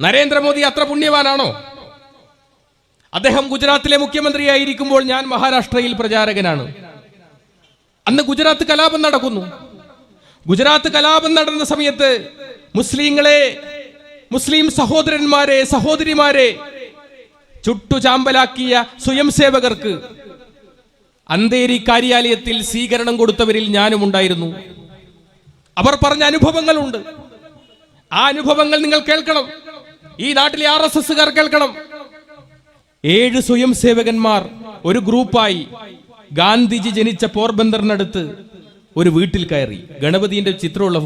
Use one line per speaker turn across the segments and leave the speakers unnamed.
നരേന്ദ്രമോദി അത്ര പുണ്യവാനാണോ? അദ്ദേഹം ഗുജറാത്തിലെ മുഖ്യമന്ത്രിയായിരിക്കുമ്പോൾ ഞാൻ മഹാരാഷ്ട്രയിൽ പ്രചാരകനാണ്. അന്ന് ഗുജറാത്ത് കലാപം നടക്കുന്നു. ഗുജറാത്ത് കലാപം നടന്ന സമയത്ത് മുസ്ലിം സഹോദരന്മാരെ സഹോദരിമാരെ ചുട്ടുചാമ്പലാക്കിയ സ്വയം സേവകർക്ക് അന്തേരി കാര്യാലയത്തിൽ സ്വീകരണം കൊടുത്തവരിൽ ഞാനും ഉണ്ടായിരുന്നു. അവർ പറഞ്ഞ അനുഭവങ്ങളുണ്ട്. ആ അനുഭവങ്ങൾ നിങ്ങൾ കേൾക്കണം. ഈ നാട്ടിലെ RSSകാർ കേൾക്കണം. 7 സ്വയം സേവകന്മാർ ഒരു ഗ്രൂപ്പായി ഗാന്ധിജി ജനിച്ച പോർബന്ദറിനടുത്ത് ഒരു വീട്ടിൽ കയറി. ഗണപതിന്റെ ചിത്രമുള്ള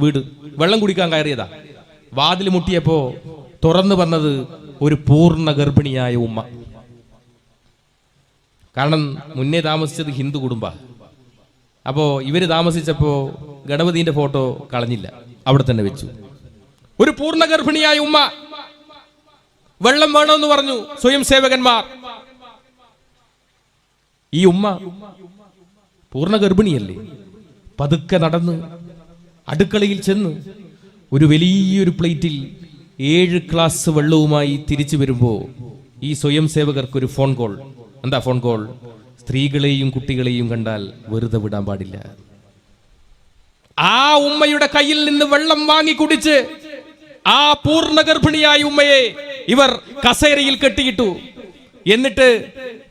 വീട് വെള്ളം കുടിക്കാൻ കയറിയതാ. വാതിൽ മുട്ടിയപ്പോ തുറന്നു വന്നത് ഒരു പൂർണ്ണ ഗർഭിണിയായ ഉമ്മ. കാരണം മുന്നേ താമസിച്ചത് ഹിന്ദു കുടുംബ. അപ്പോ ഇവര് താമസിച്ചപ്പോ ഗണപതിന്റെ ഫോട്ടോ കളഞ്ഞില്ല, അവിടെ തന്നെ വെച്ചു. ഒരു പൂർണ്ണ ഗർഭിണിയായ ഉമ്മ. വെള്ളം വേണമെന്ന് പറഞ്ഞു സ്വയം സേവകന്മാർ. ഈ ഉമ്മ പൂർണ്ണ ഗർഭിണിയല്ലേ, പതുക്കെ നടന്ന് അടുക്കളയിൽ ചെന്ന് ഒരു വലിയൊരു പ്ലേറ്റിൽ 7 ഗ്ലാസ് വെള്ളവുമായി തിരിച്ചു വരുമ്പോ ഈ സ്വയം സേവകർക്ക് ഒരു ഫോൺ കോൾ. എന്താ ഫോൺ കോൾ? സ്ത്രീകളെയും കുട്ടികളെയും കണ്ടാൽ വെറുതെ വിടാൻ പാടില്ല. ആ ഉമ്മയുടെ കയ്യിൽ നിന്ന് വെള്ളം വാങ്ങി കുടിച്ച് ആ പൂർണ്ണ ഗർഭിണിയായ ഉമ്മയെ ഇവർ കസേരയിൽ കെട്ടിയിട്ടു. എന്നിട്ട്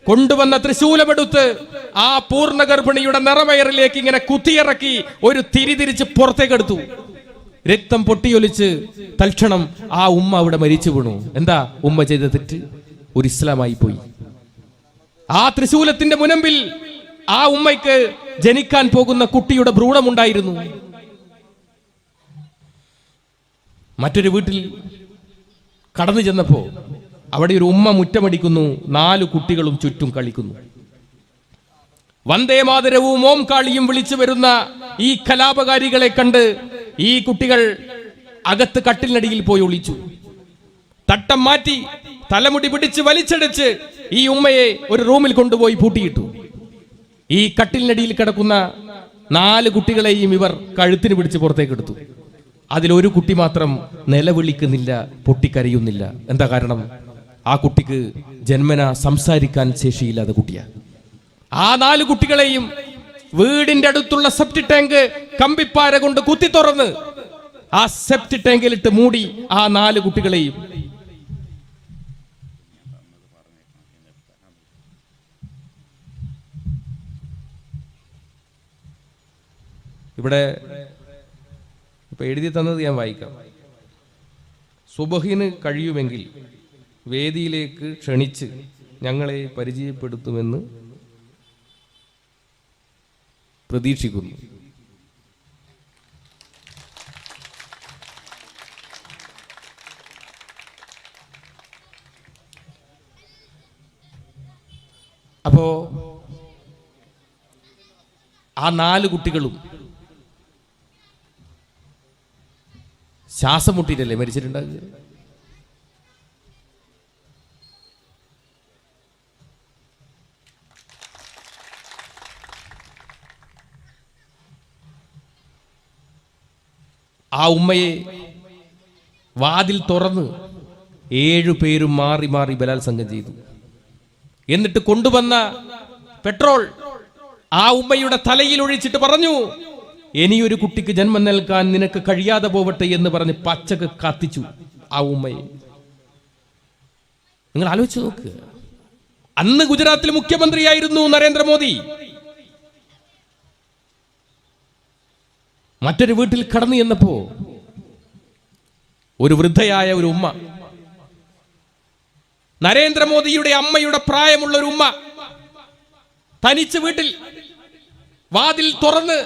കൊണ്ടുവന്ന തൃശൂലമെടുത്ത് ആ പൂർണ്ണ ഗർഭിണിയുടെ നിറവയറിലേക്ക് ഇങ്ങനെ കുത്തിയിറക്കി ഒരു തിരിച്ച് പുറത്തേക്കെടുത്തു. രക്തം പൊട്ടിയൊലിച്ച് തൽക്ഷണം ആ ഉമ്മ അവിടെ മരിച്ചു വീണു. എന്താ ഉമ്മ ചെയ്ത തെറ്റ്? ഒരു ഇസ്ലാമായി പോയി. ആ തൃശൂലത്തിന്റെ മുനമ്പിൽ ആ ഉമ്മയ്ക്ക് ജനിക്കാൻ പോകുന്ന കുട്ടിയുടെ ഭ്രൂണമുണ്ടായിരുന്നു. മറ്റൊരു വീട്ടിൽ കടന്നു ചെന്നപ്പോ അവിടെ ഒരു ഉമ്മ മുറ്റമടിക്കുന്നു. 4 കുട്ടികളും ചുറ്റും കളിക്കുന്നു. വന്ദേ മാതരവും ഓം കാളിയും വിളിച്ചു വരുന്ന ഈ കലാപകാരികളെ കണ്ട് ഈ കുട്ടികൾ അകത്ത് കട്ടിലിനടിയിൽ പോയി ഒളിച്ചു. തട്ടം മാറ്റി തലമുടി പിടിച്ച് വലിച്ചടച്ച് ഈ ഉമ്മയെ ഒരു റൂമിൽ കൊണ്ടുപോയി പൂട്ടിയിട്ടു. ഈ കട്ടിലിനടിയിൽ കിടക്കുന്ന 4 കുട്ടികളെയും ഇവർ കഴുത്തിന് പിടിച്ച് പുറത്തേക്ക് എടുത്തു. അതിലൊരു കുട്ടി മാത്രം നിലവിളിക്കുന്നില്ല, പൊട്ടിക്കരയുന്നില്ല. എന്താ കാരണം? ആ കുട്ടിക്ക് ജന്മന സംസാരിക്കാൻ ശേഷിയില്ലാത്ത കുട്ടിയാ. ആ 4 കുട്ടികളെയും വീടിന്റെ അടുത്തുള്ള സെപ്റ്റി ടാങ്ക് കമ്പിപ്പാര കൊണ്ട് കുത്തി തുറന്ന് ആ സെപ്റ്റി ടാങ്കിലിട്ട് മൂടി ആ 4 കുട്ടികളെയും. ഇവിടെ ഇപ്പൊ എഴുതി തന്നത് ഞാൻ വായിക്കാം. സുബഹിന് കഴിയുമെങ്കിൽ വേദിയിലേക്ക് ക്ഷണിച്ച് ഞങ്ങളെ പരിചയപ്പെടുത്തുമെന്ന് പ്രതീക്ഷിക്കുന്നു. അപ്പോ ആ 4 കുട്ടികളും ശ്വാസം മുട്ടിയിട്ടല്ലേ മരിച്ചിട്ടുണ്ടാകുക? ആ ഉമ്മയെ വാതിൽ തുറന്ന് 7 പേരും മാറി മാറി ബലാത്സംഗം ചെയ്തു. എന്നിട്ട് കൊണ്ടുവന്ന പെട്രോൾ ആ ഉമ്മയുടെ തലയിൽ ഒഴിച്ചിട്ട് പറഞ്ഞു, ഇനിയൊരു കുട്ടിക്ക് ജന്മം നൽകാൻ നിനക്ക് കഴിയാതെ പോവട്ടെ എന്ന് പറഞ്ഞ് പച്ചക്ക് കത്തിച്ചു ആ ഉമ്മയെ. നിങ്ങൾ ആലോചിച്ച് നോക്ക്. അന്ന് ഗുജറാത്തിൽ മുഖ്യമന്ത്രിയായിരുന്നു നരേന്ദ്രമോദി. മറ്റൊരു വീട്ടിൽ കടന്നു ചെന്നപ്പോ ഒരു വൃദ്ധയായ ഒരു ഉമ്മ, നരേന്ദ്രമോദിയുടെ അമ്മയുടെ പ്രായമുള്ള ഒരു ഉമ്മ, തനിച്ച് വീട്ടിൽ വാതിൽ തുറന്ന്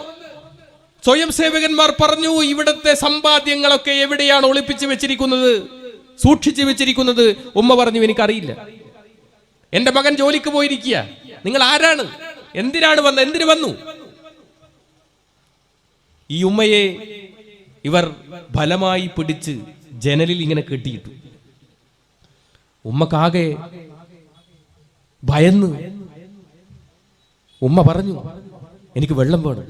സ്വയം സേവകന്മാർ പറഞ്ഞു, ഇവിടുത്തെ സമ്പാദ്യങ്ങളൊക്കെ എവിടെയാണ് ഒളിപ്പിച്ചു വെച്ചിരിക്കുന്നത്, സൂക്ഷിച്ചു വെച്ചിരിക്കുന്നത്? ഉമ്മ പറഞ്ഞു, എനിക്കറിയില്ല, എന്റെ മകൻ ജോലിക്ക് പോയിരിക്കുക. നിങ്ങൾ ആരാണ്? എന്തിനാണ് വന്നത്? എന്തിനു വന്നു? ഈ ഉമ്മയെ ഇവർ ബലമായി പിടിച്ച് ജനലിൽ ഇങ്ങനെ കെട്ടിയിട്ടു. ഉമ്മക്കാകെ ഭയന്ന് ഉമ്മ പറഞ്ഞു, എനിക്ക് വെള്ളം വേണം,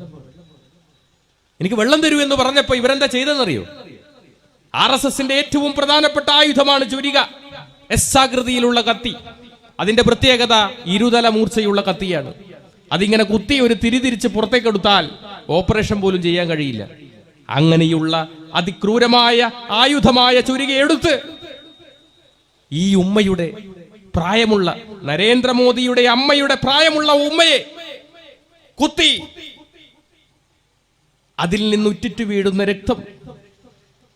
എനിക്ക് വെള്ളം തരൂ എന്ന് പറഞ്ഞപ്പോ ഇവരെന്താ ചെയ്തെന്നറിയോ? RSSന്റെ ഏറ്റവും പ്രധാനപ്പെട്ട ആയുധമാണ് ചുരിക, എസ് ആകൃതിയിലുള്ള കത്തി. അതിന്റെ പ്രത്യേകത ഇരുതല മൂർച്ചയുള്ള കത്തിയാണ്. അതിങ്ങനെ കുത്തി ഒരു തിരിതിരിച്ച് പുറത്തേക്കെടുത്താൽ ഓപ്പറേഷൻ പോലും ചെയ്യാൻ കഴിയില്ല. അങ്ങനെയുള്ള അതിക്രൂരമായ ആയുധമായ ചുരിക എടുത്ത് ഈ ഉമ്മയുടെ പ്രായമുള്ള, നരേന്ദ്രമോദിയുടെ അമ്മയുടെ പ്രായമുള്ള ഉമ്മയെ കുത്തി അതിൽ നിന്ന് ഉറ്റിറ്റ് വീഴുന്ന രക്തം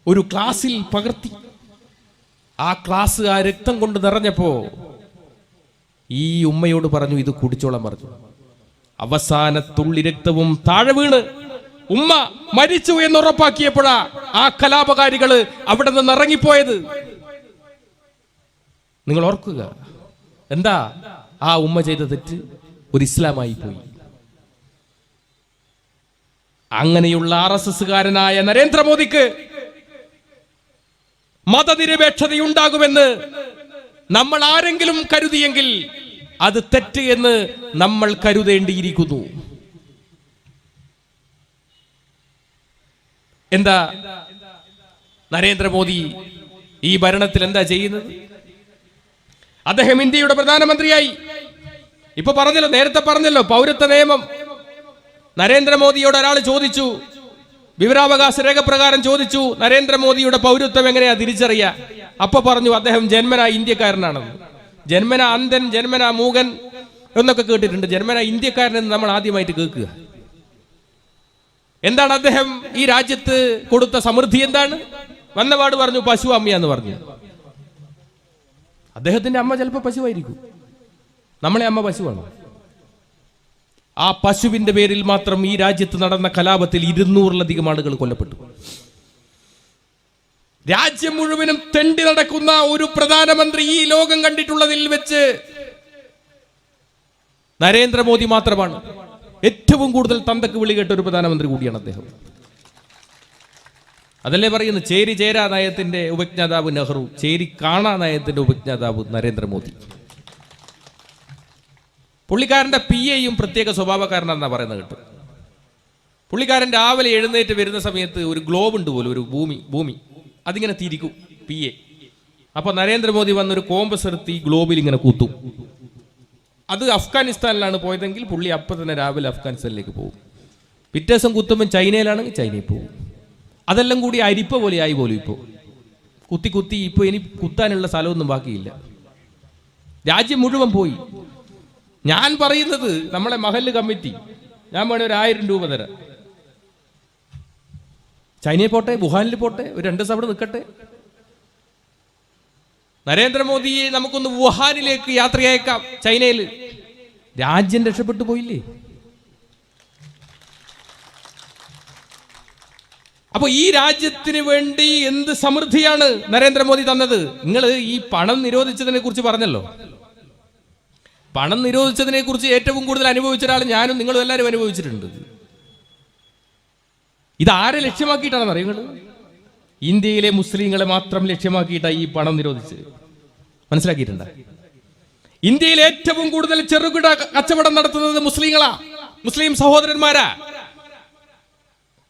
ഒരു ഗ്ലാസിൽ പകർത്തി. ആ ഗ്ലാസ് ആ രക്തം കൊണ്ട് നിറഞ്ഞപ്പോ ഈ ഉമ്മയോട് പറഞ്ഞു, ഇത് കുടിച്ചോളാൻ പറഞ്ഞു. അവസാന തുള്ളി രക്തവും താഴെ വീണ് ഉമ്മ മരിച്ചു എന്നുറപ്പാക്കിയപ്പോഴാ ആ കലാപകാരികള് അവിടെ നിന്ന് ഇറങ്ങിപ്പോയത്. നിങ്ങൾ ഓർക്കുക, എന്താ ആ ഉമ്മ ചെയ്ത തെറ്റ്? ഒരു ഇസ്ലാമായി പോയി. അങ്ങനെയുള്ള RSSകാരനായ നരേന്ദ്രമോദിക്ക് മതനിരപേക്ഷതയുണ്ടാകുമെന്ന് നമ്മൾ ആരെങ്കിലും കരുതിയെങ്കിൽ അത് തെറ്റ് എന്ന് നമ്മൾ കരുതേണ്ടിയിരിക്കുന്നു. എന്താ നരേന്ദ്രമോദി ഈ ഭരണത്തിൽ എന്താ ചെയ്യുന്നത്? അദ്ദേഹം ഇന്ത്യയുടെ പ്രധാനമന്ത്രിയായി. ഇപ്പൊ പറഞ്ഞല്ലോ, നേരത്തെ പറഞ്ഞല്ലോ, പൗരത്വ നിയമം. നരേന്ദ്രമോദിയോട് ഒരാൾ ചോദിച്ചു, വിവരാവകാശ രേഖ പ്രകാരം ചോദിച്ചു, നരേന്ദ്രമോദിയുടെ പൗരത്വം എങ്ങനെയാ തിരിച്ചറിയുക? അപ്പൊ പറഞ്ഞു, അദ്ദേഹം ജന്മന ഇന്ത്യക്കാരനാണെന്ന്. ജന്മന അന്ധൻ, ജന്മന മൂകൻ എന്നൊക്കെ കേട്ടിട്ടുണ്ട്. ജന്മന ഇന്ത്യക്കാരനെന്ന് നമ്മൾ ആദ്യമായിട്ട് കേൾക്കുക. എന്താണ് അദ്ദേഹം ഈ രാജ്യത്ത് കൊടുത്ത സമൃദ്ധി? എന്താണ്? വന്നപാട് പറഞ്ഞു പശു അമ്മയാന്ന് പറഞ്ഞു. അദ്ദേഹത്തിന്റെ അമ്മ ചിലപ്പോൾ പശുവായിരിക്കും, നമ്മളെ അമ്മ പശുവാണ്. ആ പശുവിന്റെ പേരിൽ മാത്രം ഈ രാജ്യത്ത് നടന്ന കലാപത്തിൽ 200-ലധികം ആളുകൾ കൊല്ലപ്പെട്ടു. രാജ്യം മുഴുവനും തെണ്ടി നടക്കുന്ന ഒരു പ്രധാനമന്ത്രി ഈ ലോകം കണ്ടിട്ടുള്ളതിൽ വെച്ച് നരേന്ദ്രമോദി മാത്രമാണ്. ഏറ്റവും കൂടുതൽ തന്തക്ക് വിളി കേട്ട ഒരു പ്രധാനമന്ത്രി കൂടിയാണ് അദ്ദേഹം. അതല്ലേ പറയുന്നത്, ചേരി ചേരാ നയത്തിന്റെ ഉപജ്ഞാതാവ് നെഹ്റു, ചേരി കാണാ നയത്തിന്റെ ഉപജ്ഞാതാവ് നരേന്ദ്രമോദി. പുള്ളിക്കാരന്റെ PAയും പ്രത്യേക സ്വഭാവക്കാരനാണെന്നാ പറയുന്നത് കേട്ടു. പുള്ളിക്കാരൻ രാവിലെ എഴുന്നേറ്റ് വരുന്ന സമയത്ത് ഒരു ഗ്ലോബ് ഉണ്ട് പോലും, ഒരു ഭൂമി അതിങ്ങനെ തിരിക്കും PA. അപ്പൊ നരേന്ദ്രമോദി വന്നൊരു കോമ്പസ് എടുത്ത് ഈ ഗ്ലോബിൽ ഇങ്ങനെ കൂത്തും. അത് അഫ്ഗാനിസ്ഥാനിലാണ് പോയതെങ്കിൽ പുള്ളി അപ്പം തന്നെ രാവിലെ അഫ്ഗാനിസ്ഥാനിലേക്ക് പോകും. പിറ്റേ ദിവസം കുത്തുമ്പോൾ ചൈനയിലാണെങ്കിൽ ചൈനയിൽ പോകും. അതെല്ലാം കൂടി അരിപ്പ പോലെ ആയി പോലും. ഇപ്പോൾ കുത്തി ഇപ്പോൾ ഇനി കുത്താനുള്ള സ്ഥലമൊന്നും ബാക്കിയില്ല. രാജ്യം മുഴുവൻ പോയി. ഞാൻ പറയുന്നത് നമ്മളെ മഹല്ല് കമ്മിറ്റി, ഞാൻ വേണേ ഒരു 1000 രൂപ തരാം. ചൈനയിൽ പോട്ടെ, വുഹാനിൽ പോട്ടെ, ഒരു 2 ദിവസം അവിടെ നിൽക്കട്ടെ. നരേന്ദ്രമോദിയെ നമുക്കൊന്ന് വുഹാനിലേക്ക് യാത്രയയക്കാം. ചൈനയിൽ രാജ്യം രക്ഷപ്പെട്ടു പോയില്ലേ? അപ്പൊ ഈ രാജ്യത്തിന് വേണ്ടി എന്ത് സമൃദ്ധിയാണ് നരേന്ദ്രമോദി തന്നത്? നിങ്ങൾ ഈ പണം നിരോധിച്ചതിനെ കുറിച്ച് പറഞ്ഞല്ലോ. പണം നിരോധിച്ചതിനെ കുറിച്ച് ഏറ്റവും കൂടുതൽ അനുഭവിച്ച ഒരാൾ ഞാനും നിങ്ങളും എല്ലാവരും അനുഭവിച്ചിട്ടുണ്ട്. ഇതാരെ ലക്ഷ്യമാക്കിയിട്ടാണെന്ന് അറിയുന്നത്? ഇന്ത്യയിലെ മുസ്ലിങ്ങളെ മാത്രം ലക്ഷ്യമാക്കിയിട്ടാണ് ഈ പണം നിരോധിച്ച്. മനസ്സിലാക്കിയിട്ടുണ്ട? ഇന്ത്യയിൽ ഏറ്റവും കൂടുതൽ ചെറുകിട കച്ചവടം നടത്തുന്നത് മുസ്ലിങ്ങളാ, മുസ്ലിം സഹോദരന്മാരാ.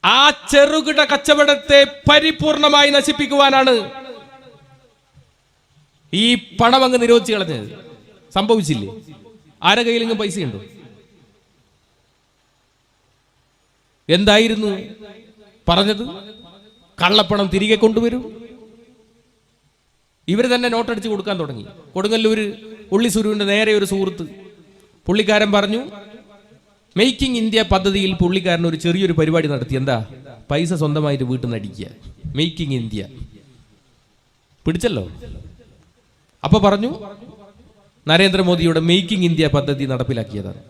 ആ ചെറുകിട കച്ചവടത്തെ പരിപൂർണമായി നശിപ്പിക്കുവാനാണ് ഈ പണം അങ്ങ് നിരോധിച്ച് കളഞ്ഞത്. സംഭവിച്ചില്ലേ? ആരുടെ കയ്യിലെങ്കിലും പൈസയുണ്ടോ? എന്തായിരുന്നു പറഞ്ഞത്? കള്ളപ്പണം തിരികെ കൊണ്ടുവരും. ഇവർ തന്നെ നോട്ടടിച്ച് കൊടുക്കാൻ തുടങ്ങി. കൊടുങ്ങല്ലൂര് ഉള്ളിസുരുവിന്റെ നേരെ ഒരു സുഹൃത്ത്, പുള്ളിക്കാരൻ പറഞ്ഞു, മേക്കിംഗ് ഇന്ത്യ പദ്ധതിയിൽ പുള്ളിക്കാരൻ ഒരു ചെറിയൊരു പരിപാടി നടത്തി. എന്താ? പൈസ സ്വന്തമായിട്ട് വീട്ടിൽ നിന്ന് അടിക്കുക. മേക്കിംഗ് ഇന്ത്യ പിടിച്ചല്ലോ. അപ്പൊ പറഞ്ഞു നരേന്ദ്രമോദിയുടെ മേക്കിംഗ് ഇന്ത്യ പദ്ധതി നടപ്പിലാക്കിയതാണ്.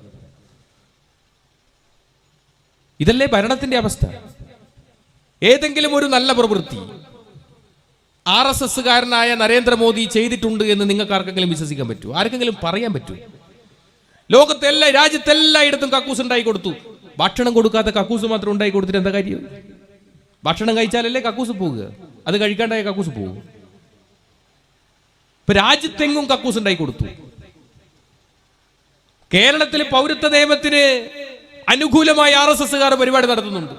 ഇതല്ലേ ഭരണത്തിന്റെ അവസ്ഥ? ഏതെങ്കിലും ഒരു നല്ല പ്രവൃത്തി RSSകാരനായ നരേന്ദ്രമോദി ചെയ്തിട്ടുണ്ട് എന്ന് നിങ്ങൾക്ക് ആർക്കെങ്കിലും വിശ്വസിക്കാൻ പറ്റുമോ? ആർക്കെങ്കിലും പറയാൻ പറ്റുമോ? ലോകത്തെല്ലാ രാജ്യത്തെല്ലായിടത്തും കക്കൂസ് ഉണ്ടായി കൊടുത്തു. ഭക്ഷണം കൊടുക്കാത്ത കക്കൂസ് മാത്രം ഉണ്ടായി കൊടുത്തിട്ട് എന്താ കാര്യം? ഭക്ഷണം കഴിച്ചാലല്ലേ കക്കൂസ് പോകുക, അത് കഴിക്കാണ്ടായ കക്കൂസ് പോകും. ഇപ്പൊ രാജ്യത്തെങ്ങും കക്കൂസ് ഉണ്ടായി കൊടുത്തു. കേരളത്തിലെ പൗരത്വ നിയമത്തിന് അനുകൂലമായി RSSകാർ പരിപാടി നടത്തുന്നുണ്ട്.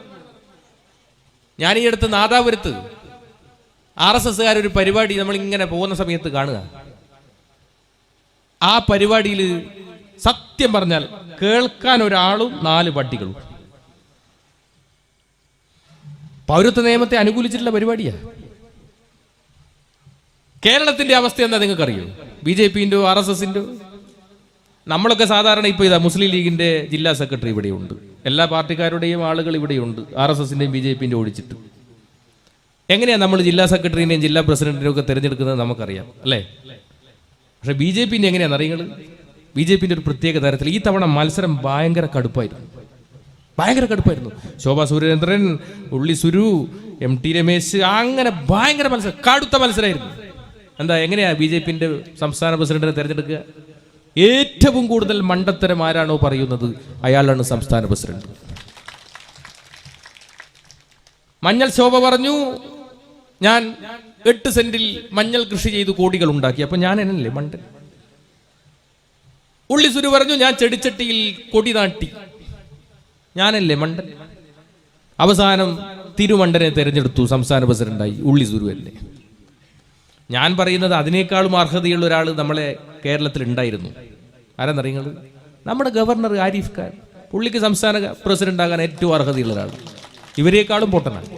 ഞാൻ ഈ അടുത്ത് നാദാപുരത്ത് RSSകാർ ഒരു പരിപാടി നമ്മളിങ്ങനെ പോകുന്ന സമയത്ത് കാണുക. ആ പരിപാടിയിൽ സത്യം പറഞ്ഞാൽ കേൾക്കാൻ ഒരാളും 4 പട്ടികളും. പൗരത്വ നിയമത്തെ അനുകൂലിച്ചിട്ടുള്ള പരിപാടിയാ. കേരളത്തിന്റെ അവസ്ഥ എന്താ നിങ്ങൾക്കറിയോ? BJPന്റെ RSSന്റെ നമ്മളൊക്കെ സാധാരണ ഇപ്പൊ ഇതാ മുസ്ലിം ലീഗിന്റെ ജില്ലാ സെക്രട്ടറി ഇവിടെയുണ്ട്, എല്ലാ പാർട്ടിക്കാരുടെയും ആളുകൾ ഇവിടെയുണ്ട്, RSSന്റെയും BJPന്റെ ഓടിച്ചിട്ട്. എങ്ങനെയാ നമ്മൾ ജില്ലാ സെക്രട്ടറിനെയും ജില്ലാ പ്രസിഡന്റിനെയും ഒക്കെ തിരഞ്ഞെടുക്കുന്നത് നമുക്കറിയാം അല്ലേ? പക്ഷെ BJPന്റെ എങ്ങനെയാണെന്ന് അറിയുന്നത്? BJPന്റെ ഒരു പ്രത്യേക തരത്തിൽ ഈ തവണ മത്സരം ഭയങ്കര കടുപ്പായിരുന്നു. ശോഭാ സുരേന്ദ്രൻ, ഉള്ളി സുരു, MT രമേശ്, അങ്ങനെ ഭയങ്കര മത്സരം, കടുത്ത മത്സരമായിരുന്നു. എന്താ, എങ്ങനെയാ BJPന്റെ സംസ്ഥാന പ്രസിഡന്റിനെ തിരഞ്ഞെടുക്കുക? ഏറ്റവും കൂടുതൽ മണ്ടത്തരം ആരാണോ പറയുന്നത് അയാളാണ് സംസ്ഥാന പ്രസിഡന്റ്. മഞ്ഞൾ ശോഭ പറഞ്ഞു, ഞാൻ 8 സെന്റിൽ മഞ്ഞൾ കൃഷി ചെയ്ത് കോടികൾ ഉണ്ടാക്കി. അപ്പൊ ഞാൻ എന്നല്ലേ മണ്ടൻ? ഉള്ളി സുരു പറഞ്ഞു, ഞാൻ ചെടിച്ചട്ടിയിൽ കൊടി നാട്ടി. ഞാനല്ലേ മണ്ടൻ? അവസാനം തിരുമണ്ടനെ തെരഞ്ഞെടുത്തു, സംസ്ഥാന പ്രസിഡന്റായി ഉള്ളി സുരു അല്ലേ? ഞാൻ പറയുന്നത് അതിനേക്കാളും അർഹതയുള്ള ഒരാൾ നമ്മളെ കേരളത്തിൽ ഉണ്ടായിരുന്നു. ആരെന്നറിയുന്നത്? നമ്മുടെ ഗവർണർ ആരിഫ് ഖാൻ. പുള്ളിക്ക് സംസ്ഥാന പ്രസിഡന്റ് ആകാൻ ഏറ്റവും അർഹതയുള്ള ഒരാൾ. ഇവരെക്കാളും പൊട്ടനാണ്.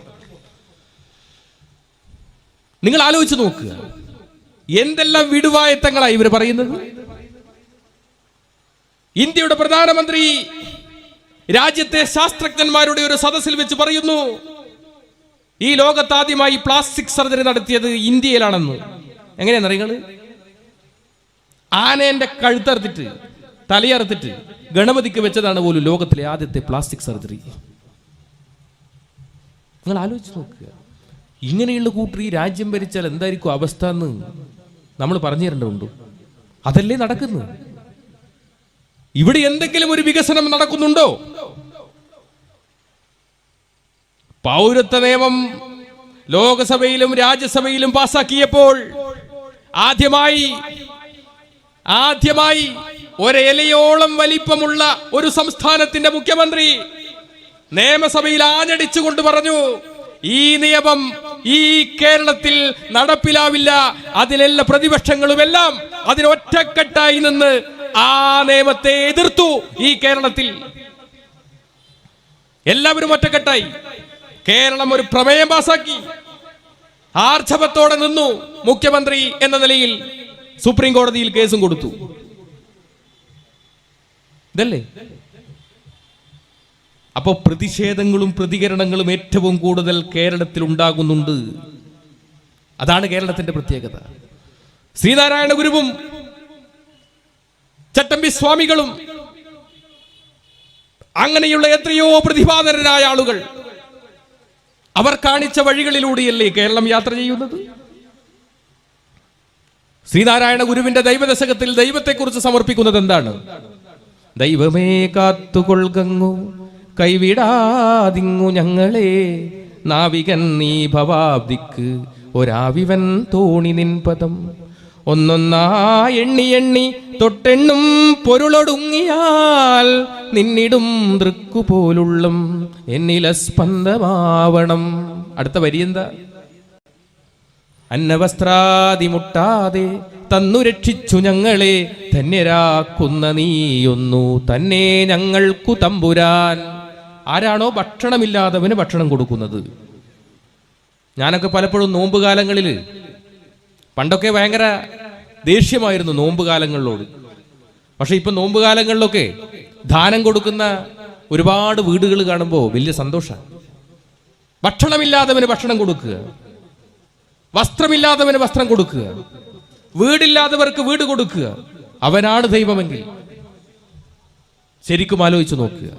നിങ്ങൾ ആലോചിച്ച് നോക്കുക, എന്തെല്ലാം വിടുവായത്തങ്ങളായി ഇവർ പറയുന്നത്. ഇന്ത്യയുടെ പ്രധാനമന്ത്രി രാജ്യത്തെ ശാസ്ത്രജ്ഞന്മാരുടെ ഒരു സദസ്സിൽ വെച്ച് പറയുന്നു, ഈ ലോകത്താദ്യമായി പ്ലാസ്റ്റിക് സർജറി നടത്തിയത് ഇന്ത്യയിലാണെന്ന്. എങ്ങനെയാണെന്നറിയുന്നത്? ആനേന്റെ കഴുത്തറുത്തിട്ട് തലയറുത്തിട്ട് ഗണപതിക്ക് വെച്ചതാണ് പോലും ലോകത്തിലെ ആദ്യത്തെ പ്ലാസ്റ്റിക് സർജറി. നിങ്ങൾ ആലോചിച്ച് നോക്കുക, ഇങ്ങനെയുള്ള കൂട്ടർ ഈ രാജ്യം ഭരിച്ചാൽ എന്തായിരിക്കും അവസ്ഥ എന്ന് നമ്മൾ പറഞ്ഞു തരേണ്ടതുണ്ടോ? അതല്ലേ നടക്കുന്നു. ഇവിടെ എന്തെങ്കിലും ഒരു വികസനം നടക്കുന്നുണ്ടോ? പൗരത്വ നിയമം ലോകസഭയിലും രാജ്യസഭയിലും പാസാക്കിയപ്പോൾ ആദ്യമായി ഒരേലയോളം വലിപ്പമുള്ള ഒരു സംസ്ഥാനത്തിന്റെ മുഖ്യമന്ത്രി നിയമസഭയിൽ ആഞ്ഞടിച്ചുകൊണ്ട് പറഞ്ഞു, ഈ നിയമം ഈ കേരളത്തിൽ നടപ്പിലാവില്ല. അതിലെല്ലാ പ്രതിപക്ഷങ്ങളുമെല്ലാം അതിനൊറ്റക്കെട്ടായി നിന്ന് ആ നിയമത്തെ എതിർത്തു. ഈ കേരളത്തിൽ എല്ലാവരും ഒറ്റക്കെട്ടായി കേരളം ഒരു പ്രമേയം പാസാക്കി. ആർജവത്തോടെ നിന്നു മുഖ്യമന്ത്രി എന്ന നിലയിൽ. സുപ്രീം കോടതിയിൽ കേസും കൊടുത്തു. ഇതല്ലേ? അപ്പോ പ്രതിഷേധങ്ങളും പ്രതികരണങ്ങളും ഏറ്റവും കൂടുതൽ കേരളത്തിൽ ഉണ്ടാകുന്നുണ്ട്. അതാണ് കേരളത്തിന്റെ പ്രത്യേകത. ശ്രീനാരായണ ഗുരുവും ചട്ടമ്പി സ്വാമികളും അങ്ങനെയുള്ള എത്രയോ പ്രതിഭാധനരായ ആളുകൾ അവർ കാണിച്ച വഴികളിലൂടെയല്ലേ കേരളം യാത്ര ചെയ്യുന്നത്. ശ്രീനാരായണ ഗുരുവിന്റെ ദൈവദശകത്തിൽ ദൈവത്തെക്കുറിച്ച് സമർപ്പിക്കുന്നത് എന്താണ്? ദൈവമേ കാത്തുകൊൾകങ്ങു കൈവിടാതിങ്ങു ഞങ്ങളെ, നാവികൻ നീ ഭവാബ്ദിക്ക് ഒരാവിവൻ തോണി നിൻ പദം. ഒന്നൊന്നായി എണ്ണി തൊട്ടെണ്ണും പൊരുളൊടുങ്ങിയാൽ നിന്നിടും ദൃക്കുപോലുള്ളം എന്നില സ്പന്ദമാവണം. അടുത്ത വരി എന്താ? അന്നവസ്ത്രാദി മുട്ടാതെ തന്നു രക്ഷിച്ചു ഞങ്ങളെ, ധന്യരാക്കുന്ന നീയൊന്നു തന്നെ ഞങ്ങൾക്കു തമ്പുരാൻ. ആരാണോ ഭക്ഷണമില്ലാത്തവന് ഭക്ഷണം കൊടുക്കുന്നത്. ഞാനൊക്കെ പലപ്പോഴും നോമ്പ് കാലങ്ങളിൽ, പണ്ടൊക്കെ ഭയങ്കര ദേഷ്യമായിരുന്നു നോമ്പ് കാലങ്ങളിലോട്. പക്ഷെ ഇപ്പൊ നോമ്പ് കാലങ്ങളിലൊക്കെ ദാനം കൊടുക്കുന്ന ഒരുപാട് വീടുകൾ കാണുമ്പോൾ വലിയ സന്തോഷമാണ്. ഭക്ഷണമില്ലാത്തവന് ഭക്ഷണം കൊടുക്കുക, വസ്ത്രമില്ലാത്തവന് വസ്ത്രം കൊടുക്കുക, വീടില്ലാത്തവർക്ക് വീട് കൊടുക്കുക. അവനാണ് ദൈവമെങ്കിൽ ശരിക്കും ആലോചിച്ച് നോക്കുക.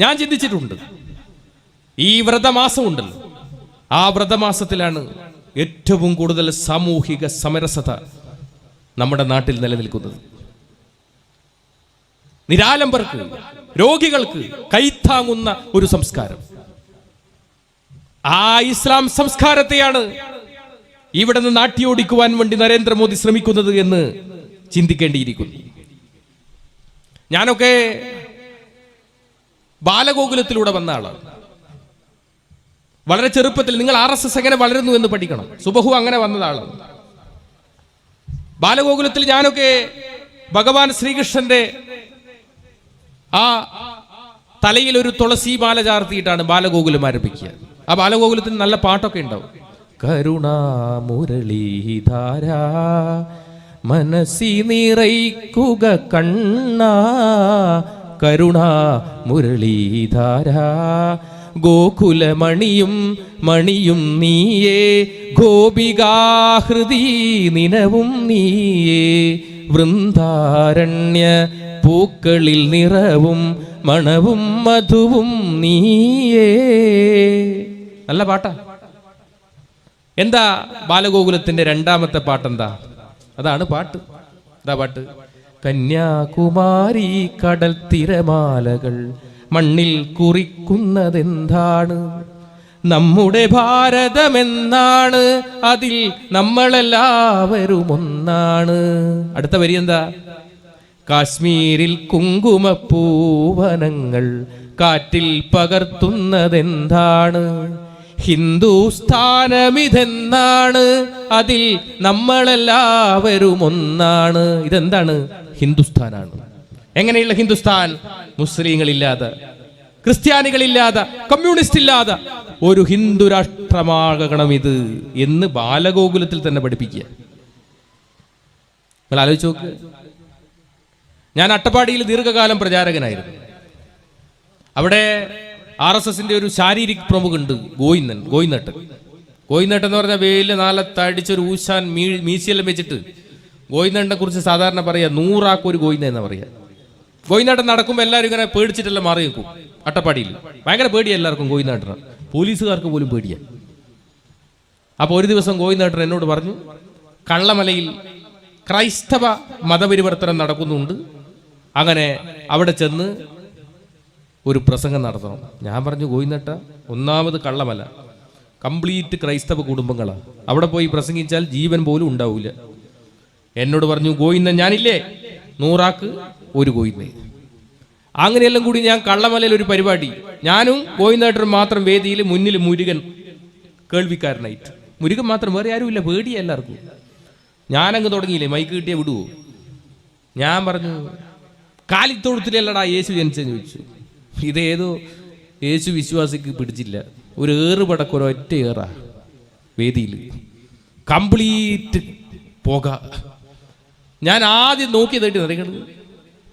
ഞാൻ ചിന്തിച്ചിട്ടുണ്ട്, ഈ വ്രതമാസം ഉണ്ടല്ലോ, ആ വ്രതമാസത്തിലാണ് ഏറ്റവും കൂടുതൽ സാമൂഹിക സമരസത നമ്മുടെ നാട്ടിൽ നിലനിൽക്കുന്നത്. നിരാലംബർക്ക്, രോഗികൾക്ക് കൈത്താങ്ങുന്ന ഒരു സംസ്കാരം. ആ ഇസ്ലാം സംസ്കാരത്തെയാണ് ഇവിടെ നിന്ന് നാട്ടിയോടിക്കുവാൻ വേണ്ടി നരേന്ദ്രമോദി ശ്രമിക്കുന്നത് എന്ന് ചിന്തിക്കേണ്ടിയിരിക്കുന്നു. ഞാനൊക്കെ ബാലഗോകുലത്തിലൂടെ വന്ന ആളാണ്. വളരെ ചെറുപ്പത്തിൽ നിങ്ങൾ RSS എങ്ങനെ വളരുന്നു എന്ന് പഠിക്കണം. സുബഹു അങ്ങനെ വന്നതാണ്. ബാലഗോകുലത്തിൽ ഞാനൊക്കെ ഭഗവാൻ ശ്രീകൃഷ്ണന്റെ ആ തലയിൽ ഒരു തുളസി മാല ചാർത്തിയിട്ടാണ് ബാലഗോകുലം ആരംഭിക്കുക. ആ ബാലഗോകുലത്തിന് നല്ല പാട്ടൊക്കെ ഉണ്ടാവും. കരുണാമുരളീധാര മനസ്സി നിറയ്ക്കുക കണ്ണ, കരുണാമുരളീധാര ഗോകുലമണിയും മണിയും നീയേ, ഗോപികാഹൃതി നിനവും നീയേ, വൃന്ദാരണ്യ പൂക്കളിൽ നിറവും മണവും മധുവും നീയേ. നല്ല പാട്ടാ. എന്താ ബാലഗോകുലത്തിന്റെ രണ്ടാമത്തെ പാട്ടെന്താ? അതാണ് പാട്ട്. എന്താ പാട്ട്? കന്യാകുമാരി കടൽ തിരമാലകൾ മണ്ണിൽ കുറിക്കുന്നതെന്താണ്? നമ്മുടെ ഭാരതമെന്നാണ്, അതിൽ നമ്മളെല്ലാവരും ഒന്നാണ്. അടുത്ത വരി എന്താ? കാശ്മീരിൽ കുങ്കുമപ്പൂവനങ്ങൾ കാറ്റിൽ പകർത്തുന്നതെന്താണ്? ഹിന്ദുസ്ഥാനമിതെന്നാണ്, അതിൽ നമ്മളെല്ലാവരും ഒന്നാണ്. ഇതെന്താണ്? ഹിന്ദുസ്ഥാനാണ്. എങ്ങനെയുള്ള ഹിന്ദുസ്ഥാൻ? മുസ്ലിങ്ങളില്ലാതെ, ക്രിസ്ത്യാനികളില്ലാതെ, കമ്മ്യൂണിസ്റ്റ് ഇല്ലാതെ ഒരു ഹിന്ദു രാഷ്ട്രമാകണം ഇത് എന്ന് ബാലഗോകുലത്തിൽ തന്നെ പഠിപ്പിക്കുക. നിങ്ങൾ ആലോചിച്ച് നോക്ക്. ഞാൻ അട്ടപ്പാടിയിൽ ദീർഘകാലം പ്രചാരകനായിരുന്നു. അവിടെ RSSന്റെ ഒരു ശാരീരിക പ്രമുഖുണ്ട്, ഗോയിനട്ട് എന്ന് പറഞ്ഞാൽ വെയില് നാലത്തടിച്ചൊരു ഊശാൻ മീശയെല്ലാം വെച്ചിട്ട് ഗോയിനട്ടിനെ കുറിച്ച് സാധാരണ പറയാ 100 ആൾക്ക് ഒരു ഗോയിന എന്നാ പറയാ. ഗോയിനാട്ടം നടക്കുമ്പോൾ എല്ലാവരും ഇങ്ങനെ പേടിച്ചിട്ടെല്ലാം മാറി നിൽക്കും. അട്ടപ്പാടിയിൽ ഭയങ്കര പേടിയാ എല്ലാവർക്കും ഗോയിനാട്ടന്, പോലീസുകാർക്ക് പോലും പേടിയാ. അപ്പൊ ഒരു ദിവസം ഗോയിനാട്ടൻ എന്നോട് പറഞ്ഞു, കള്ളമലയിൽ ക്രൈസ്തവ മതപരിവർത്തനം നടക്കുന്നുണ്ട്, അങ്ങനെ അവിടെ ചെന്ന് ഒരു പ്രസംഗം നടത്തണം. ഞാൻ പറഞ്ഞു, ഗോയിനട്ട, ഒന്നാമത് കള്ളമല കംപ്ലീറ്റ് ക്രൈസ്തവ കുടുംബങ്ങളാണ്, അവിടെ പോയി പ്രസംഗിച്ചാൽ ജീവൻ പോലും ഉണ്ടാവില്ല. എന്നോട് പറഞ്ഞു, ഗോയിന്ന ഞാനില്ലേ 100 ആൾക്ക് ഒരു ഗോയിന്ന. അങ്ങനെയെല്ലാം കൂടി ഞാൻ കള്ളമലയിൽ ഒരു പരിപാടി, ഞാനും ഗോയിനാട്ടനും മാത്രം വേദിയിൽ, മുന്നിൽ മുരുകൻ കേൾവിക്കാരനായിട്ട്. മുരുകൻ മാത്രം, വേറെ ആരുമില്ല, പേടിയ എല്ലാവർക്കും. ഞാനങ്ങ് തുടങ്ങിയില്ലേ, മൈക്ക് കിട്ടിയേ വിടുവോ? ഞാൻ പറഞ്ഞു, കാലിത്തൊഴുത്തിലല്ലടാ യേശു ജനിച്ചെന്ന് ചോദിച്ചു. ഇതേതോ യേശു വിശ്വാസിക്ക് പിടിച്ചില്ല, ഒരു ഏറുപടക്കം ഒരൊറ്റ ഏറാ വേദിയിൽ, കംപ്ലീറ്റ് പോക. ഞാൻ ആദ്യം നോക്കിയതായിട്ട് നിറയ്ക്കണത്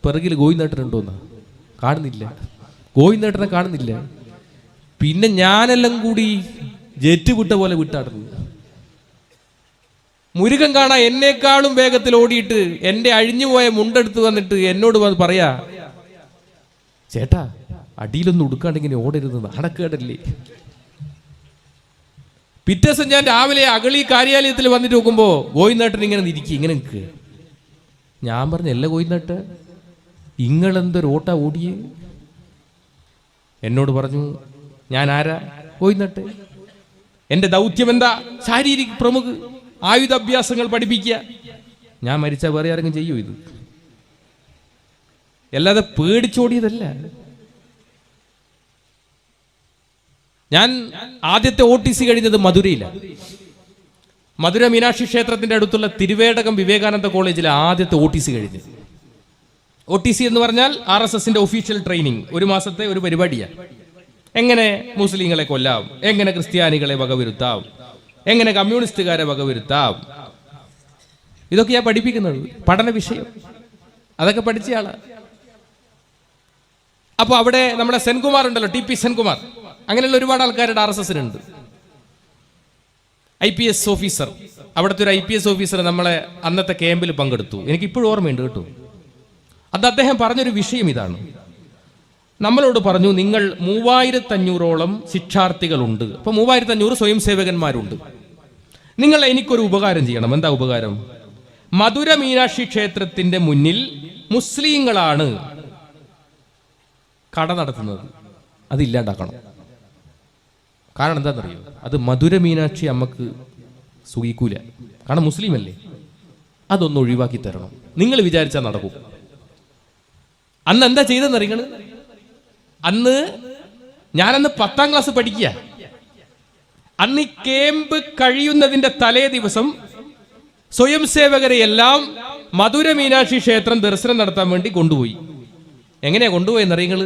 പിറകിൽ ഗോയിനാട്ടനുണ്ടോന്നാ, കാണുന്നില്ല, ഗോയിനാട്ടനെ കാണുന്നില്ല. പിന്നെ ഞാനെല്ലാം കൂടി ജെറ്റ് വിട്ട പോലെ വിട്ടാടുന്നു. മുരുകൻ കാണാൻ എന്നെക്കാളും വേഗത്തിൽ ഓടിയിട്ട് എന്റെ അഴിഞ്ഞുപോയ മുണ്ടെടുത്ത് വന്നിട്ട് എന്നോട് പറയാ, ചേട്ടാ അടിയിലൊന്നും ഉടുക്കാണ്ടിങ്ങനെ ഓടരുത്, നാണക്കേടല്ലേ. പിറ്റേ ദിവസം ഞാൻ രാവിലെ അഗളി കാര്യാലയത്തിൽ വന്നിട്ട് നോക്കുമ്പോ ഗോയിനാട്ടൻ ഇങ്ങനെ ഇരിക്കും, ഇങ്ങനെ നിൽക്കുക. ഞാൻ പറഞ്ഞു, അല്ല ഗോയിനാട്ട, ഇങ്ങളെന്തൊരു ഓട്ടാ ഓടിയേ? എന്നോട് പറഞ്ഞു, ഞാൻ ആരാ? ഗോയിനാട്ടെ. എന്റെ ദൗത്യം എന്താ? ശാരീരിക പ്രമുഖ ആയുധാഭ്യാസങ്ങൾ പഠിപ്പിക്കുക. ഞാൻ മരിച്ചാൽ വേറെ ആരെങ്കിലും ചെയ്യൂ ഇത്? അല്ലാതെ പേടിച്ചോടിയതല്ല. ഞാൻ ആദ്യത്തെ OTC കഴിഞ്ഞത് മധുരയിലാണ്. മധുര മീനാക്ഷി ക്ഷേത്രത്തിന്റെ അടുത്തുള്ള തിരുവേടകം വിവേകാനന്ദ കോളേജിലെ ആദ്യത്തെ OTC കഴിഞ്ഞ്. OTC എന്ന് പറഞ്ഞാൽ RSSന്റെ ഒഫീഷ്യൽ ട്രെയിനിങ്, 1 മാസത്തെ ഒരു പരിപാടിയാണ്. എങ്ങനെ മുസ്ലിങ്ങളെ കൊല്ലാം, എങ്ങനെ ക്രിസ്ത്യാനികളെ വകവരുത്താം, എങ്ങനെ കമ്മ്യൂണിസ്റ്റുകാരെ വകവരുത്താം, ഇതൊക്കെയാ പഠിപ്പിക്കുന്നത്, പഠന വിഷയം. അതൊക്കെ പഠിച്ച ആളാ. അപ്പൊ അവിടെ നമ്മുടെ സെൻകുമാർ ഉണ്ടല്ലോ, TP സെൻകുമാർ, അങ്ങനെയുള്ള ഒരുപാട് ആൾക്കാരുടെ RSSനുണ്ട്. IPS ഓഫീസർ, അവിടുത്തെ ഒരു IPS ഓഫീസർ നമ്മളെ അന്നത്തെ ക്യാമ്പിൽ പങ്കെടുത്തു. എനിക്ക് ഇപ്പോഴും ഓർമ്മയുണ്ട് കേട്ടോ. അത് അദ്ദേഹം പറഞ്ഞൊരു വിഷയം ഇതാണ്. നമ്മളോട് പറഞ്ഞു, നിങ്ങൾ 3500ഓളം ശിക്ഷാർത്ഥികളുണ്ട്, അപ്പൊ 3500 സ്വയം സേവകന്മാരുണ്ട്. നിങ്ങൾ എനിക്കൊരു ഉപകാരം ചെയ്യണം. എന്താ ഉപകാരം? മധുര മീനാക്ഷി ക്ഷേത്രത്തിന്റെ മുന്നിൽ മുസ്ലിങ്ങളാണ് കട നടത്തുന്നത്, അതില്ലാണ്ടാക്കണം. കാരണം എന്താണെന്നറിയോ? അത് മധുര മീനാക്ഷി അമ്മക്ക് സുഖിക്കൂല, കാരണം മുസ്ലിം അല്ലേ. അതൊന്ന് ഒഴിവാക്കി തരണം. നിങ്ങൾ വിചാരിച്ചാൽ നടക്കും. അന്ന് എന്താ ചെയ്തെന്നറിയണ്? ഞാനന്ന് 10ാം ക്ലാസ് പഠിക്കുക. അന്ന് ഈ ക്യാമ്പ് കഴിയുന്നതിന്റെ തലേ ദിവസം സ്വയം സേവകരെയെല്ലാം മധുര മീനാക്ഷി ക്ഷേത്രം ദർശനം നടത്താൻ വേണ്ടി കൊണ്ടുപോയി. എങ്ങനെയാ കൊണ്ടുപോയെന്നറിയങ്ങൾ?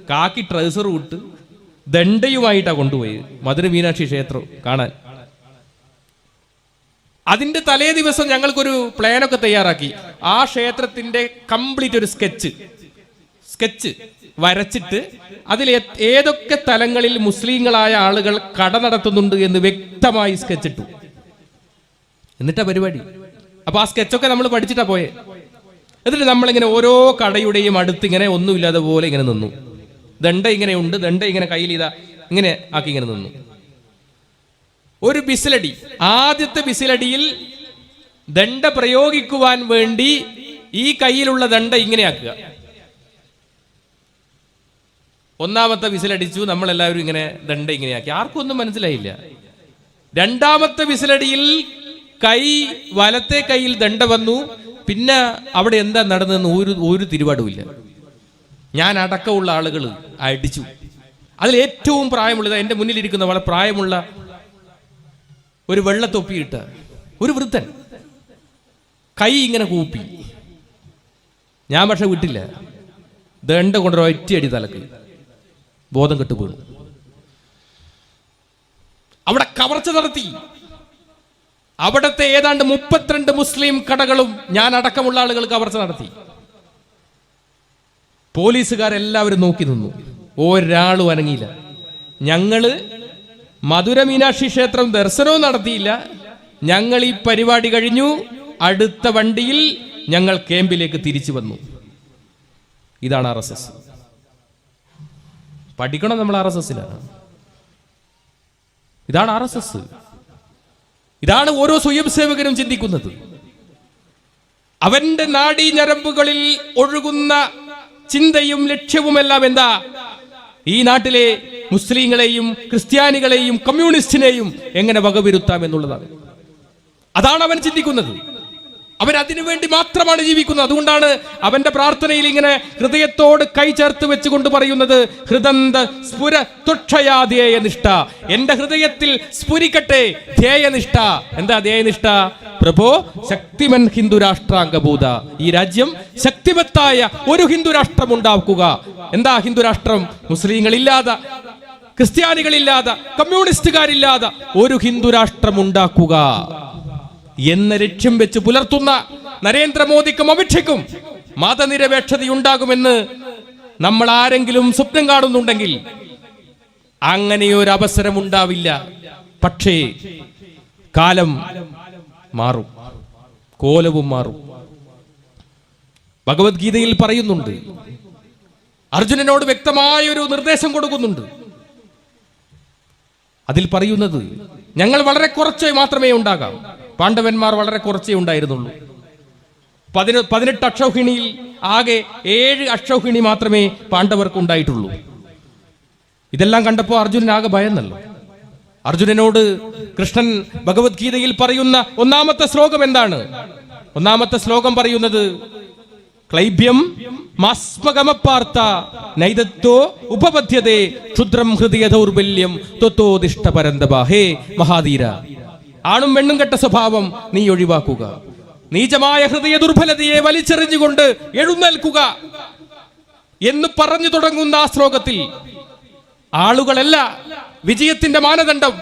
കാക്കി ട്രൗസർ വിട്ട് ദണ്ഡയുമായിട്ടാണ് കൊണ്ടുപോയത് മധുര മീനാക്ഷി ക്ഷേത്രം കാണാൻ. അതിന്റെ തലേ ദിവസം ഞങ്ങൾക്കൊരു പ്ലാനൊക്കെ തയ്യാറാക്കി. ആ ക്ഷേത്രത്തിന്റെ കംപ്ലീറ്റ് ഒരു സ്കെച്ച് വരച്ചിട്ട് അതിൽ ഏതൊക്കെ തലങ്ങളിൽ മുസ്ലിങ്ങളായ ആളുകൾ കട നടത്തുന്നുണ്ട് എന്ന് വ്യക്തമായി സ്കെച്ചിട്ടു. എന്നിട്ടാ പരിപാടി. അപ്പൊ ആ സ്കെച്ചൊക്കെ നമ്മൾ പഠിച്ചിട്ടാ പോയെ. എന്നിട്ട് നമ്മളിങ്ങനെ ഓരോ കടയുടെയും അടുത്ത് ഇങ്ങനെ ഒന്നുമില്ലാതെ പോലെ ഇങ്ങനെ നിന്നു. ദണ്ഡ ഇങ്ങനെ ഉണ്ട്, ദണ്ഡ ഇങ്ങനെ കയ്യിൽ ഇതാ ഇങ്ങനെ ആക്കി ഇങ്ങനെ നിന്നു. ഒരു ബിസിലടി, ആദ്യത്തെ ബിസിലടിയിൽ ദണ്ഡ പ്രയോഗിക്കുവാൻ വേണ്ടി ഈ കയ്യിലുള്ള ദണ്ഡ ഇങ്ങനെ ആക്കുക. ഒന്നാമത്തെ വിസിലടിച്ചു, നമ്മളെല്ലാവരും ഇങ്ങനെ ദണ്ഡ ഇങ്ങനെയാക്കി. ആർക്കും ഒന്നും മനസ്സിലായില്ല. രണ്ടാമത്തെ വിസിലടിയിൽ വലത്തെ കൈയിൽ ദണ്ഡ വന്നു. പിന്നെ അവിടെ എന്താ നടന്നതെന്ന് ഒരു തിരുപാടുമില്ല. ഞാൻ അടക്കമുള്ള ആളുകൾ അടിച്ചു. അതിൽ ഏറ്റവും പ്രായമുള്ളത് എൻ്റെ മുന്നിലിരിക്കുന്ന വളരെ പ്രായമുള്ള ഒരു വെള്ളത്തൊപ്പിയിട്ട ഒരു വൃദ്ധൻ കൈ ഇങ്ങനെ കൂപ്പി. ഞാൻ പക്ഷെ വിട്ടില്ല. ദണ്ഡ കൊണ്ടൊരു ഒറ്റയടി തലക്ക് ബോധം കെട്ടു വീണു. അവിടെ കവർച്ച നടത്തി. അവിടത്തെ ഏതാണ്ട് 32 മുസ്ലിം കടകളും ഞാൻ അടക്കമുള്ള ആളുകൾ കവർച്ച നടത്തി. പോലീസുകാരെല്ലാവരും നോക്കി നിന്നു. ഒരാളും അനങ്ങിയില്ല. ഞങ്ങള് മധുര മീനാക്ഷി ക്ഷേത്രം ദർശനവും നടത്തിയില്ല. ഞങ്ങൾ ഈ പരിപാടി കഴിഞ്ഞു. അടുത്ത വണ്ടിയിൽ ഞങ്ങൾ ക്യാമ്പിലേക്ക് തിരിച്ചു വന്നു. ഇതാണ് RSS. പഠിക്കണം നമ്മൾ RSSലാണ്. ഇതാണ് RSS. ഇതാണ് ഓരോ സ്വയം സേവകരും ചിന്തിക്കുന്നത്. അവന്റെ നാഡീ ഞരമ്പുകളിൽ ഒഴുകുന്ന ചിന്തയും ലക്ഷ്യവുമെല്ലാം എന്താ? ഈ നാട്ടിലെ മുസ്ലിങ്ങളെയും ക്രിസ്ത്യാനികളെയും കമ്മ്യൂണിസ്റ്റിനെയും എങ്ങനെ വകവരുത്താം എന്നുള്ളതാണ്. അതാണ് അവൻ ചിന്തിക്കുന്നത്. അവൻ അതിനു വേണ്ടി മാത്രമാണ് ജീവിക്കുന്നത്. അതുകൊണ്ടാണ് അവന്റെ പ്രാർത്ഥനയിൽ ഇങ്ങനെ ഹൃദയത്തോട് കൈ ചേർത്ത് വെച്ചുകൊണ്ട് പറയുന്നത്, ഹൃദന്ത സ്ഫുര തുക്ഷയാധ്യേയ നിഷ്ഠ. എന്റെ ഹൃദയത്തിൽ സ്ഫുരിക്കട്ടെ ധ്യേയനിഷ്ഠ. എന്താ ധ്യേയനിഷ്ഠ? പ്രഭോ ശക്തിമൻ ഹിന്ദു രാഷ്ട്രാംഗഭൂത. ഈ രാജ്യം ശക്തിമത്തായ ഒരു ഹിന്ദു രാഷ്ട്രം ഉണ്ടാക്കുക. എന്താ ഹിന്ദു രാഷ്ട്രം? മുസ്ലിങ്ങളില്ലാതെ, ക്രിസ്ത്യാനികളില്ലാതെ, കമ്മ്യൂണിസ്റ്റുകാരില്ലാതെ ഒരു ഹിന്ദു രാഷ്ട്രം ഉണ്ടാക്കുക എന്ന ലക്ഷ്യം വെച്ച് പുലർത്തുന്ന നരേന്ദ്രമോദിക്കും അമിത്ഷയ്ക്കും മതനിരപേക്ഷതയുണ്ടാകുമെന്ന് നമ്മൾ ആരെങ്കിലും സ്വപ്നം കാണുന്നുണ്ടെങ്കിൽ അങ്ങനെയൊരു അവസരം ഉണ്ടാവില്ല. പക്ഷേ കാലം മാറും, കോലവും മാറും. ഭഗവത്ഗീതയിൽ പറയുന്നുണ്ട്, അർജുനനോട് വ്യക്തമായൊരു നിർദ്ദേശം കൊടുക്കുന്നുണ്ട്. അതിൽ പറയുന്നത്, ഞങ്ങൾ വളരെ കുറച്ച് മാത്രമേ ഉണ്ടാകാം. പാണ്ഡവന്മാർ വളരെ കുറച്ചേ ഉണ്ടായിരുന്നുള്ളൂ. 18 അക്ഷൗഹിണിയിൽ ആകെ 7 അക്ഷൗഹിണി മാത്രമേ പാണ്ഡവർക്ക് ഉണ്ടായിട്ടുള്ളൂ. ഇതെല്ലാം കണ്ടപ്പോൾ അർജുനനാകെ ഭയന്നല്ലോ. അർജുനനോട് കൃഷ്ണൻ ഭഗവത്ഗീതയിൽ പറയുന്ന ഒന്നാമത്തെ ശ്ലോകം എന്താണ്? ഒന്നാമത്തെ ശ്ലോകം പറയുന്നത്, ക്ലൈബ്യം മാസ്മഗമപ്പാർത്ത നൈദത്തോ ഉപപദ്ധ്യതേ ക്ഷുദ്രം ഹൃദയ ദൗർബല്യം ത്വത്തോദിഷ്ട പരന്തപ. ഹേ മഹാധീര, ആണും പെണ്ണും കെട്ട സ്വഭാവം നീ ഒഴിവാക്കുക. നീചമായ ഹൃദയ ദുർബലതയെ വലിച്ചെറിഞ്ഞുകൊണ്ട് എഴുന്നേൽക്കുക എന്ന് പറഞ്ഞു തുടങ്ങുന്ന ആ ശ്ലോകത്തിൽ ആളുകളല്ല വിജയത്തിന്റെ മാനദണ്ഡം,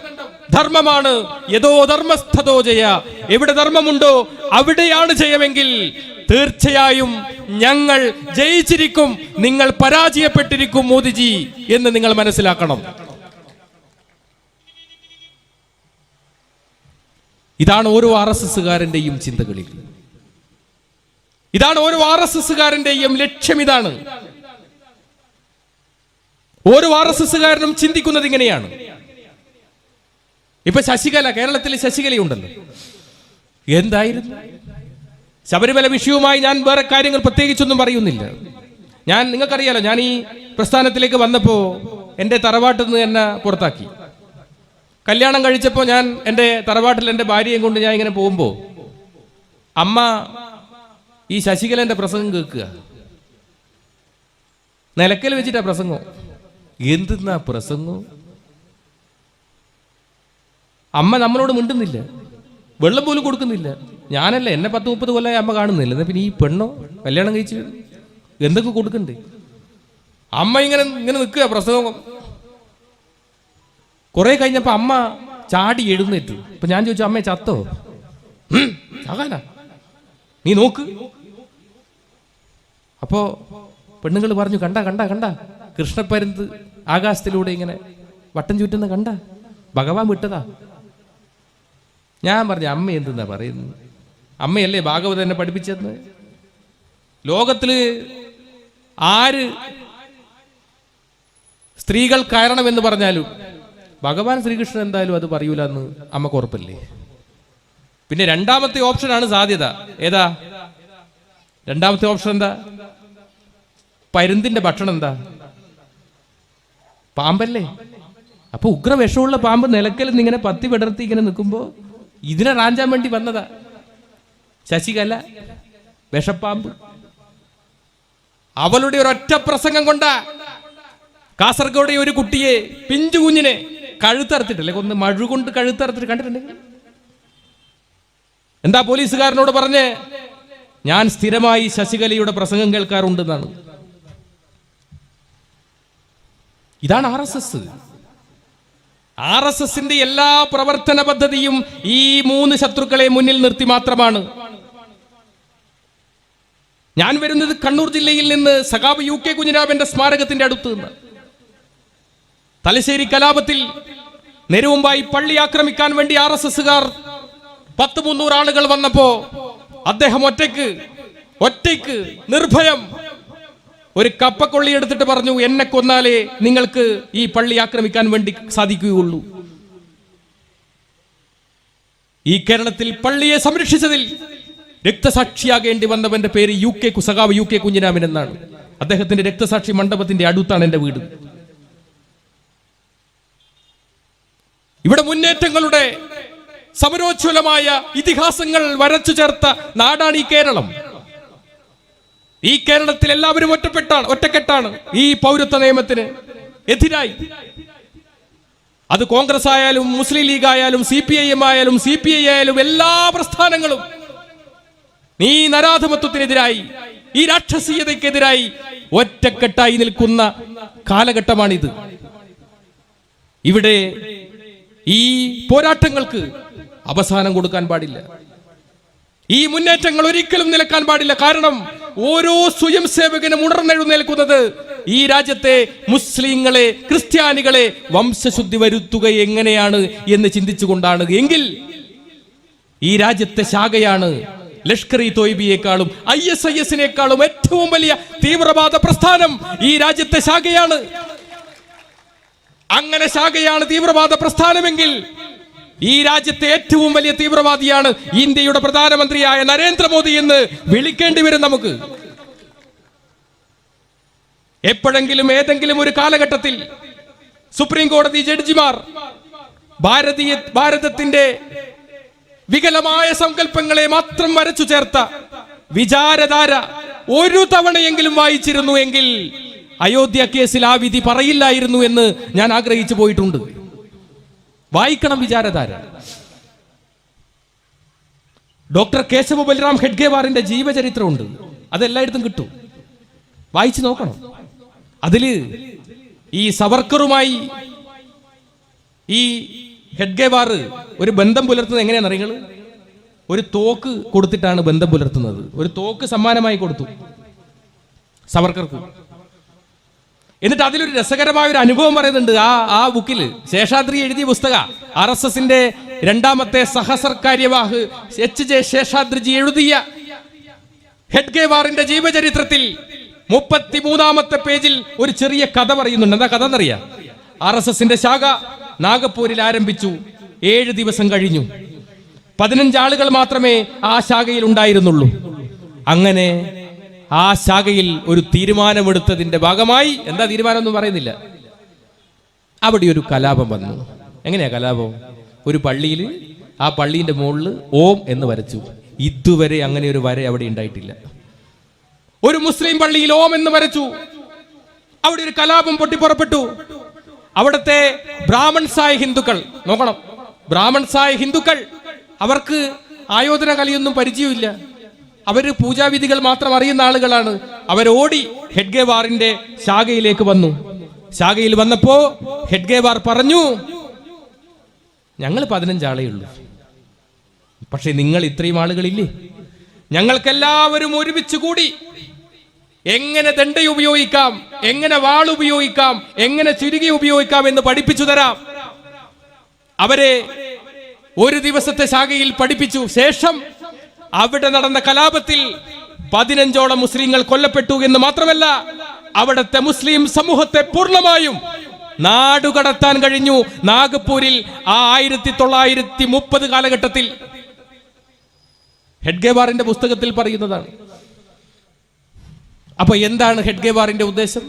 ധർമ്മമാണ്. യഥോ ധർമ്മസ്ഥതോ ജയ. എവിടെ ധർമ്മമുണ്ടോ അവിടെയാണ് ജയമെങ്കിൽ തീർച്ചയായും ഞങ്ങൾ ജയിച്ചിരിക്കും, നിങ്ങൾ പരാജയപ്പെട്ടിരിക്കും മോദിജി എന്ന് നിങ്ങൾ മനസ്സിലാക്കണം. ഇതാണ് ഓരോ RSSകാരന്റെയും ചിന്തകളിൽ. ഇതാണ് ഓരോ RSSകാരന്റെയും ലക്ഷ്യം. ഇതാണ് ഓരോ RSSകാരനും ചിന്തിക്കുന്നത് ഇങ്ങനെയാണ്. ഇപ്പൊ ശശികല, കേരളത്തിൽ ശശികലയുണ്ടല്ലോ. എന്തായിരുന്നു ശബരിമല വിഷയവുമായി ഞാൻ വേറെ കാര്യങ്ങൾ പ്രത്യേകിച്ചൊന്നും പറയുന്നില്ല. നിങ്ങൾക്കറിയാലോ, ഞാൻ ഈ പ്രസ്ഥാനത്തിലേക്ക് വന്നപ്പോ എൻ്റെ തറവാട്ടിൽ നിന്ന് എന്നെ പുറത്താക്കി. കല്യാണം കഴിച്ചപ്പോൾ ഞാൻ എൻ്റെ തറവാട്ടിൽ എൻ്റെ ഭാര്യയും കൊണ്ട് ഞാൻ ഇങ്ങനെ പോകുമ്പോൾ അമ്മ ഈ ശശികലന്റെ പ്രസംഗം കേൾക്കുക. നിലക്കൽ വെച്ചിട്ടാ പ്രസംഗം. എന്തെന്നാ പ്രസംഗം? അമ്മ നമ്മളോട് മിണ്ടുന്നില്ല, വെള്ളം പോലും കൊടുക്കുന്നില്ല. ഞാനല്ല, എന്നെ 10-30 കൊല്ലമായി അമ്മ കാണുന്നില്ല. എന്നാ പിന്നെ ഈ പെണ്ണോ കല്യാണം കഴിച്ച് എന്തൊക്കെ കൊടുക്കണ്ടേ? അമ്മ ഇങ്ങനെ നിൽക്കുക പ്രസവം. കുറെ കഴിഞ്ഞപ്പോ അമ്മ ചാടി എഴുന്നേറ്റു. അപ്പൊ ഞാൻ ചോദിച്ചു, അമ്മേ ചത്തോ? ചാകാനാ, നീ നോക്ക്. അപ്പോ പെണ്ണുങ്ങൾ പറഞ്ഞു, കണ്ട കണ്ട കണ്ട കൃഷ്ണപ്പരുന്ത് ആകാശത്തിലൂടെ ഇങ്ങനെ വട്ടം ചുറ്റുന്ന കണ്ട, ഭഗവാൻ വിട്ടതാ. ഞാൻ പറഞ്ഞു, അമ്മ എന്തെന്നാ പറയുന്നത്? അമ്മയല്ലേ ഭാഗവതം എന്നെ പഠിപ്പിച്ചെന്ന്. ലോകത്തില് ആര് സ്ത്രീകൾ കയറണമെന്ന് പറഞ്ഞാലും ഭഗവാൻ ശ്രീകൃഷ്ണൻ എന്തായാലും അത് പറയൂല എന്ന് അമ്മക്ക് ഉറപ്പല്ലേ? പിന്നെ രണ്ടാമത്തെ ഓപ്ഷനാണ് സാധ്യത. ഏതാ രണ്ടാമത്തെ ഓപ്ഷൻ? എന്താ? പരുന്തിന്റെ ഭക്ഷണം എന്താ? പാമ്പല്ലേ? അപ്പൊ ഉഗ്ര വിഷമുള്ള പാമ്പ് നിലക്കൽ ഇങ്ങനെ പത്തി വിടർത്തി ഇങ്ങനെ നിൽക്കുമ്പോ ഇതിനെ റാഞ്ചാൻ വേണ്ടി വന്നതാ ശശികല, വിഷപ്പാമ്പ്. അവളുടെ ഒരൊറ്റ പ്രസംഗം കൊണ്ടാ കാസർഗോഡ് ഒരു കുട്ടിയെ, പിഞ്ചു കുഞ്ഞിനെ കഴുത്തറുത്തിട്ടില്ലേ, കൊന്ന് മഴുകൊണ്ട് കഴുത്തറുത്തിട്ട് കണ്ടിട്ടുണ്ടെങ്കിൽ. എന്താ പോലീസുകാരനോട് പറഞ്ഞേ? ഞാൻ സ്ഥിരമായി ശശികലയുടെ പ്രസംഗം കേൾക്കാറുണ്ടെന്നാണ്. ഇതാണ് RSS എല്ലാ പ്രവർത്തന പദ്ധതിയും ഈ 3 ശത്രുക്കളെ മുന്നിൽ നിർത്തി മാത്രമാണ്. ഞാൻ വരുന്നത് കണ്ണൂർ ജില്ലയിൽ നിന്ന് സഖാബ് UK കുഞ്ഞിരാമന്റെ സ്മാരകത്തിന്റെ അടുത്ത് നിന്ന്. തലശ്ശേരി കലാപത്തിൽ നെരുവമ്പായി പള്ളി ആക്രമിക്കാൻ വേണ്ടി RSSകാർ 100-300 ആളുകൾ വന്നപ്പോ അദ്ദേഹം ഒറ്റയ്ക്ക് നിർഭയം ഒരു കപ്പക്കൊള്ളി എടുത്തിട്ട് പറഞ്ഞു, എന്നെ കൊന്നാലേ നിങ്ങൾക്ക് ഈ പള്ളി ആക്രമിക്കാൻ വേണ്ടി സാധിക്കുകയുള്ളൂ. ഈ കേരളത്തിൽ പള്ളിയെ സംരക്ഷിച്ചതിൽ രക്തസാക്ഷിയാകേണ്ടി വന്നവന്റെ പേര് സഖാവ് UK കുഞ്ഞിരാമൻ എന്നാണ്. അദ്ദേഹത്തിന്റെ രക്തസാക്ഷി മണ്ഡപത്തിന്റെ അടുത്താണ് എന്റെ വീട്. ഇവിടെ മുന്നേറ്റങ്ങളുടെ സമരോജ്വലമായ ഇതിഹാസങ്ങൾ വരച്ചു ചേർത്ത നാടാണ് ഈ കേരളം. ഈ കേരളത്തിൽ എല്ലാവരും ഒറ്റക്കെട്ടാണ് ഈ പൗരത്വ നിയമത്തിന് എതിരായി. അത് കോൺഗ്രസ് ആയാലും മുസ്ലിം ലീഗ് ആയാലും CPIM ആയാലും CPI ആയാലും എല്ലാ പ്രസ്ഥാനങ്ങളും ഈ നരാധമത്വത്തിനെതിരായി, ഈ രാക്ഷസീയതയ്ക്കെതിരായി ഒറ്റക്കെട്ടായി നിൽക്കുന്ന കാലഘട്ടമാണിത്. ഇവിടെ ഈ പോരാട്ടങ്ങൾക്ക് അവസാനം കൊടുക്കാൻ പാടില്ല. ഈ മുന്നേറ്റങ്ങൾ ഒരിക്കലും നിലക്കാൻ പാടില്ല. കാരണം ഓരോ സ്വയം സേവകനും ഉണർന്നെഴുന്നേൽക്കുന്നത് ഈ രാജ്യത്തെ മുസ്ലിങ്ങളെ, ക്രിസ്ത്യാനികളെ വംശശുദ്ധി വരുത്തുക എങ്ങനെയാണ് എന്ന് ചിന്തിച്ചുകൊണ്ടാണ്. എങ്കിൽ ഈ രാജ്യത്തെ ശാഖയാണ് ലഷ്കർ-ഇ-തോയ്ബയെക്കാളും ISIS-നേക്കാളും ഏറ്റവും വലിയ തീവ്രവാദ പ്രസ്ഥാനം ഈ രാജ്യത്തെ ശാഖയാണ്. അങ്ങനെ ശാഖയാണ് തീവ്രവാദ പ്രസ്ഥാനമെങ്കിൽ ഈ രാജ്യത്തെ ഏറ്റവും വലിയ തീവ്രവാദിയാണ് ഇന്ത്യയുടെ പ്രധാനമന്ത്രിയായ നരേന്ദ്രമോദി എന്ന് വിളിക്കേണ്ടി വരും നമുക്ക്. എപ്പോഴെങ്കിലും ഏതെങ്കിലും ഒരു കാലഘട്ടത്തിൽ സുപ്രീം കോടതി ജഡ്ജിമാർ ഭാരതത്തിന്റെ വികലമായ സങ്കല്പങ്ങളെ മാത്രം വരച്ചു ചേർത്ത വിചാരധാര ഒരു തവണയെങ്കിലും വായിച്ചിരുന്നു എങ്കിൽ അയോധ്യ കേസിൽ ആ വിധി പറയില്ലായിരുന്നു എന്ന് ഞാൻ ആഗ്രഹിച്ചു പോയിട്ടുണ്ട്. വായിക്കണം വിചാരധാര. ഡോക്ടർ കേശവ ബൽറാം ഹെഡ്ഗേവാറിന്റെ ജീവചരിത്രമുണ്ട്. അതെല്ലായിടത്തും കിട്ടും, വായിച്ചു നോക്കണം. അതില് ഈ സവർക്കറുമായി ഈ ഹെഡ്ഗേവാർ ഒരു ബന്ധം പുലർത്തുന്നത് എങ്ങനെയാണെന്ന് അറിയുന്നത്? ഒരു തോക്ക് കൊടുത്തിട്ടാണ് ബന്ധം പുലർത്തുന്നത്. ഒരു തോക്ക് സമ്മാനമായി കൊടുത്തു സവർക്കർക്ക്. എന്നിട്ട് അതിലൊരു രസകരമായ ഒരു അനുഭവം പറയുന്നുണ്ട് ആ ബുക്കിൽ. ശേഷാദ്രി എഴുതിയ പുസ്തക RSSന്റെ രണ്ടാമത്തെ സഹസർക്കാര്യവാഹ് HJ ശേഷാദ്രിജി എഴുതിയ ഹെഡ്ഗേവാറിന്റെ ജീവചരിത്രത്തിൽ 33-ാമത്തെ പേജിൽ ഒരു ചെറിയ കഥ പറയുന്നുണ്ട്. എന്താ കഥ എന്നറിയാം? RSSന്റെ ശാഖ നാഗപ്പൂരിൽ ആരംഭിച്ചു. 7 ദിവസം കഴിഞ്ഞു. 15 ആളുകൾ മാത്രമേ ആ ശാഖയിൽ ഉണ്ടായിരുന്നുള്ളൂ. അങ്ങനെ ആ ശാഖയിൽ ഒരു തീരുമാനമെടുത്തതിന്റെ ഭാഗമായി, എന്താ തീരുമാനം ഒന്നും പറയുന്നില്ല, അവിടെ ഒരു കലാപം വന്നു. എങ്ങനെയാ കലാപം? ഒരു പള്ളിയിൽ, ആ പള്ളീന്റെ മുകളിൽ ഓം എന്ന് വരച്ചു. ഇതുവരെ അങ്ങനെ ഒരു വര അവിടെ ഉണ്ടായിട്ടില്ല. ഒരു മുസ്ലിം പള്ളിയിൽ ഓം എന്ന് വരച്ചു. അവിടെ ഒരു കലാപം പൊട്ടിപ്പുറപ്പെട്ടു. അവിടുത്തെ ബ്രാഹ്മൺസായ ഹിന്ദുക്കൾ, നോക്കണം, ബ്രാഹ്മൺസായ ഹിന്ദുക്കൾ, അവർക്ക് ആയോധന കലയൊന്നും പരിചയമില്ല. അവര് പൂജാവിധികൾ മാത്രം അറിയുന്ന ആളുകളാണ്. അവരോടി ഹെഡ്ഗേവാറിന്റെ ശാഖയിലേക്ക് വന്നു. ശാഖയിൽ വന്നപ്പോ ഹെഡ്ഗേവാർ പറഞ്ഞു, ഞങ്ങൾ 15 ആളേ ഉള്ളൂ, പക്ഷെ നിങ്ങൾ ഇത്രയും ആളുകളില്ലേ? ഞങ്ങൾക്കെല്ലാവരും ഒരുമിച്ച് കൂടി എങ്ങനെ ദണ്ഡ ഉപയോഗിക്കാം, എങ്ങനെ വാൾ ഉപയോഗിക്കാം, എങ്ങനെ ചുരുകി ഉപയോഗിക്കാം എന്ന് പഠിപ്പിച്ചു തരാം. അവരെ ഒരു ദിവസത്തെ ശാഖയിൽ പഠിപ്പിച്ചു. ശേഷം അവിടെ നടന്ന കലാപത്തിൽ 15ഓളം മുസ്ലിങ്ങൾ കൊല്ലപ്പെട്ടു എന്ന് മാത്രമല്ല, അവിടുത്തെ മുസ്ലിം സമൂഹത്തെ പൂർണ്ണമായും നാടുകടത്താൻ കഴിഞ്ഞു. നാഗപ്പൂരിൽ ആ 1930 കാലഘട്ടത്തിൽ ഹെഡ്ഗേവാറിന്റെ പുസ്തകത്തിൽ പറയുന്നതാണ്. അപ്പൊ എന്താണ് ഹെഡ്ഗേവാറിന്റെ ഉദ്ദേശം,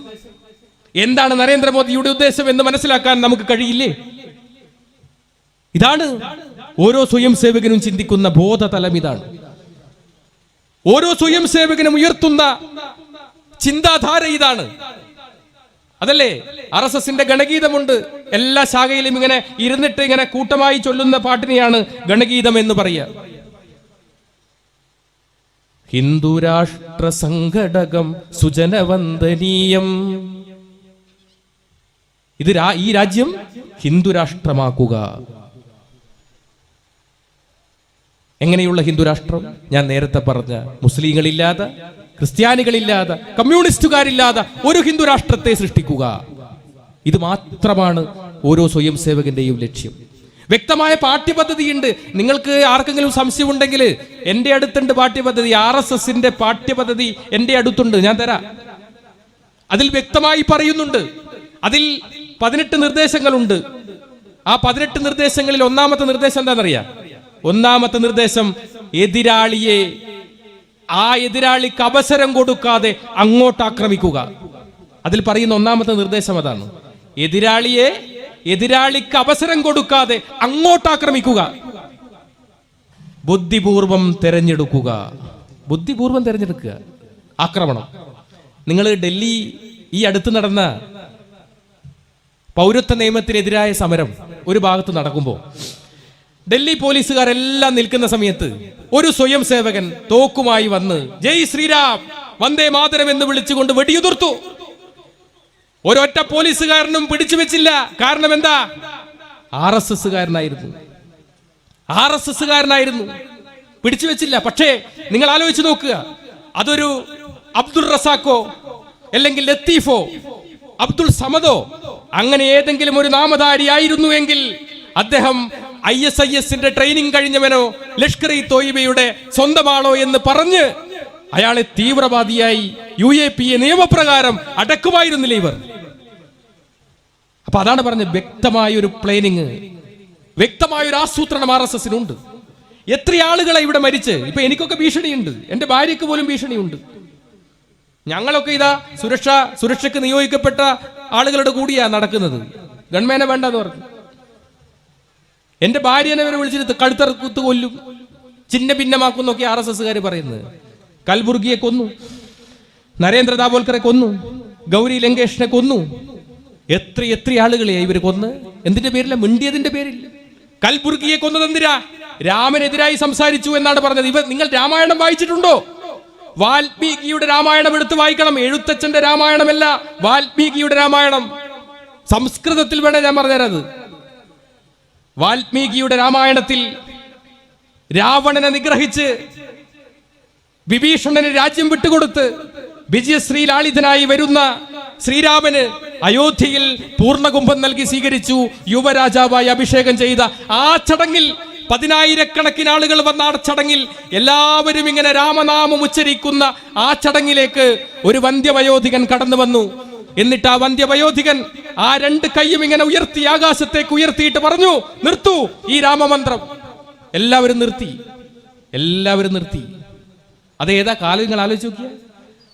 എന്താണ് നരേന്ദ്രമോദിയുടെ ഉദ്ദേശം എന്ന് മനസ്സിലാക്കാൻ നമുക്ക് കഴിയില്ലേ? ഇതാണ് ഓരോ സ്വയം സേവകനും ചിന്തിക്കുന്ന ബോധതലം. ഇതാണ് ഓരോ സ്വയം സേവകനും ഉയർത്തുന്ന ചിന്താധാര. ഇതാണ്, അതല്ലേ RSSന്റെ ഗണഗീതമുണ്ട്. എല്ലാ ശാഖയിലും ഇങ്ങനെ ഇരുന്നിട്ട് ഇങ്ങനെ കൂട്ടമായി ചൊല്ലുന്ന പാട്ടിനെയാണ് ഗണഗീതം എന്ന് പറയുക. ഹിന്ദുരാഷ്ട്ര സംഘടകം സുജനവന്ദനീയം. ഇത് ഈ രാജ്യം ഹിന്ദുരാഷ്ട്രമാക്കുക. എങ്ങനെയുള്ള ഹിന്ദുരാഷ്ട്രം? ഞാൻ നേരത്തെ പറഞ്ഞ മുസ്ലിങ്ങളില്ലാതെ, ക്രിസ്ത്യാനികളില്ലാതെ, കമ്മ്യൂണിസ്റ്റുകാരില്ലാതെ ഒരു ഹിന്ദുരാഷ്ട്രത്തെ സൃഷ്ടിക്കുക. ഇത് മാത്രമാണ് ഓരോ സ്വയം സേവകന്റെയും ലക്ഷ്യം. വ്യക്തമായ പാഠ്യപദ്ധതിയുണ്ട്. നിങ്ങൾക്ക് ആർക്കെങ്കിലും സംശയമുണ്ടെങ്കിൽ എൻ്റെ അടുത്തുണ്ട് പാഠ്യപദ്ധതി. RSSന്റെ പാഠ്യപദ്ധതി എൻ്റെ അടുത്തുണ്ട്, ഞാൻ തരാം. അതിൽ വ്യക്തമായി പറയുന്നുണ്ട്. അതിൽ 18 നിർദ്ദേശങ്ങളുണ്ട്. ആ 18 നിർദ്ദേശങ്ങളിൽ ഒന്നാമത്തെ നിർദ്ദേശം എന്താണെന്നറിയാം? ഒന്നാമത്തെ നിർദ്ദേശം, എതിരാളിക്ക് അവസരം കൊടുക്കാതെ അങ്ങോട്ട് ആക്രമിക്കുക. അതിൽ പറയുന്ന ഒന്നാമത്തെ നിർദ്ദേശം അതാണ്. എതിരാളിക്ക് അവസരം കൊടുക്കാതെ അങ്ങോട്ട് ആക്രമിക്കുക. ബുദ്ധിപൂർവം തെരഞ്ഞെടുക്കുക. ബുദ്ധിപൂർവം തെരഞ്ഞെടുക്കുക ആക്രമണം. നിങ്ങൾ ഡൽഹി ഈ അടുത്ത് നടന്ന പൗരത്വ നിയമത്തിനെതിരായ സമരം ഒരു ഭാഗത്ത് നടക്കുമ്പോൾ ഡൽഹി പോലീസുകാരെല്ലാം നിൽക്കുന്ന സമയത്ത് ഒരു സ്വയം സേവകൻ തോക്കുമായി വന്ന് ജയ് ശ്രീരാം വന്ദേ മാതരം എന്ന് വിളിച്ചുകൊണ്ട് വെടിയുതിർത്തു. ഒരൊറ്റ പോലീസുകാരനും പിടിച്ചു വെച്ചില്ല. കാരണം എന്താ? RSSകാരനായിരുന്നു. പിടിച്ചു വെച്ചില്ല. പക്ഷേ നിങ്ങൾ ആലോചിച്ച് നോക്കുക, അതൊരു അബ്ദുൾ റസാഖോ അല്ലെങ്കിൽ ലത്തീഫോ അബ്ദുൾ സമദോ അങ്ങനെ ഏതെങ്കിലും ഒരു നാമധാരി ആയിരുന്നു എങ്കിൽ അദ്ദേഹം ISISന്റെ ട്രെയിനിങ് കഴിഞ്ഞവനോ ലഷ്കർ-ഇ തോയ്ബയുടെ സ്വന്തമാണോ എന്ന് പറഞ്ഞ് അയാളെ തീവ്രവാദിയായി UAPA നിയമപ്രകാരം അടക്കുമായിരുന്നില്ല ഇവർ. അപ്പൊ അതാണ് പറഞ്ഞത്, വ്യക്തമായൊരു പ്ലാനിങ്, വ്യക്തമായൊരു ആസൂത്രണം RSSനുണ്ട്. എത്ര ആളുകളെ ഇവിടെ മരിച്ച്. ഇപ്പൊ എനിക്കൊക്കെ ഭീഷണിയുണ്ട്, എന്റെ ഭാര്യയ്ക്ക് പോലും ഭീഷണിയുണ്ട്. ഞങ്ങളൊക്കെ ഇതാ സുരക്ഷയ്ക്ക് നിയോഗിക്കപ്പെട്ട ആളുകളുടെ കൂടിയാ നടക്കുന്നത്. ഗവൺമെന്റിനെ വേണ്ടെന്ന് പറഞ്ഞു. എന്റെ ഭാര്യനെ വരെ വിളിച്ചിട്ട് കഴുത്തറുത്ത് കൊല്ലും, ചിഹ്ന ഭിന്നമാക്കുന്നൊക്കെ RSSകാര് പറയുന്നത്. കൽബുർഗിയെ കൊന്നു, നരേന്ദ്ര ദാബോൽക്കറെ കൊന്നു, ഗൗരി ലങ്കേഷിനെ കൊന്നു. എത്ര ആളുകളെയാ ഇവര് കൊന്ന്? എന്തിന്റെ പേരില്ല? മിണ്ടിയതിന്റെ പേരിൽ. കൽബുർഗിയെ കൊന്നത് എന്തിനാ? രാമനെതിരായി സംസാരിച്ചു എന്നാണ് പറഞ്ഞത്. നിങ്ങൾ രാമായണം വായിച്ചിട്ടുണ്ടോ? വാൽമീകിയുടെ രാമായണം എടുത്ത് വായിക്കണം. എഴുത്തച്ഛന്റെ രാമായണമല്ല, വാൽമീകിയുടെ രാമായണം. സംസ്കൃതത്തിൽ വേണേ ഞാൻ പറഞ്ഞത്. വാൽമീകിയുടെ രാമായണത്തിൽ രാവണനെ നിഗ്രഹിച്ച് വിഭീഷണന് രാജ്യം വിട്ടുകൊടുത്ത് വിജയശ്രീ ലാളിതനായി വരുന്ന ശ്രീരാമന് അയോധ്യയിൽ പൂർണ്ണകുംഭം നൽകി സ്വീകരിച്ചു. യുവരാജാവായി അഭിഷേകം ചെയ്ത ആ ചടങ്ങിൽ 10,000-കണക്കിന് ആളുകൾ വന്ന ആ ചടങ്ങിൽ എല്ലാവരും ഇങ്ങനെ രാമനാമം ഉച്ചരിക്കുന്ന ആ ചടങ്ങിലേക്ക് ഒരു വന്ധ്യവയോധികൻ കടന്നു വന്നു. എന്നിട്ട് ആ വന്ധ്യവയോധികൻ ആ 2 കൈയും ഇങ്ങനെ ഉയർത്തി ആകാശത്തേക്ക് ഉയർത്തിയിട്ട് പറഞ്ഞു, നിർത്തൂ ഈ രാമമന്ത്രം. എല്ലാവരും നിർത്തി. അതേതാ കാലം നിങ്ങൾ ആലോചിച്ച് നോക്കിയ.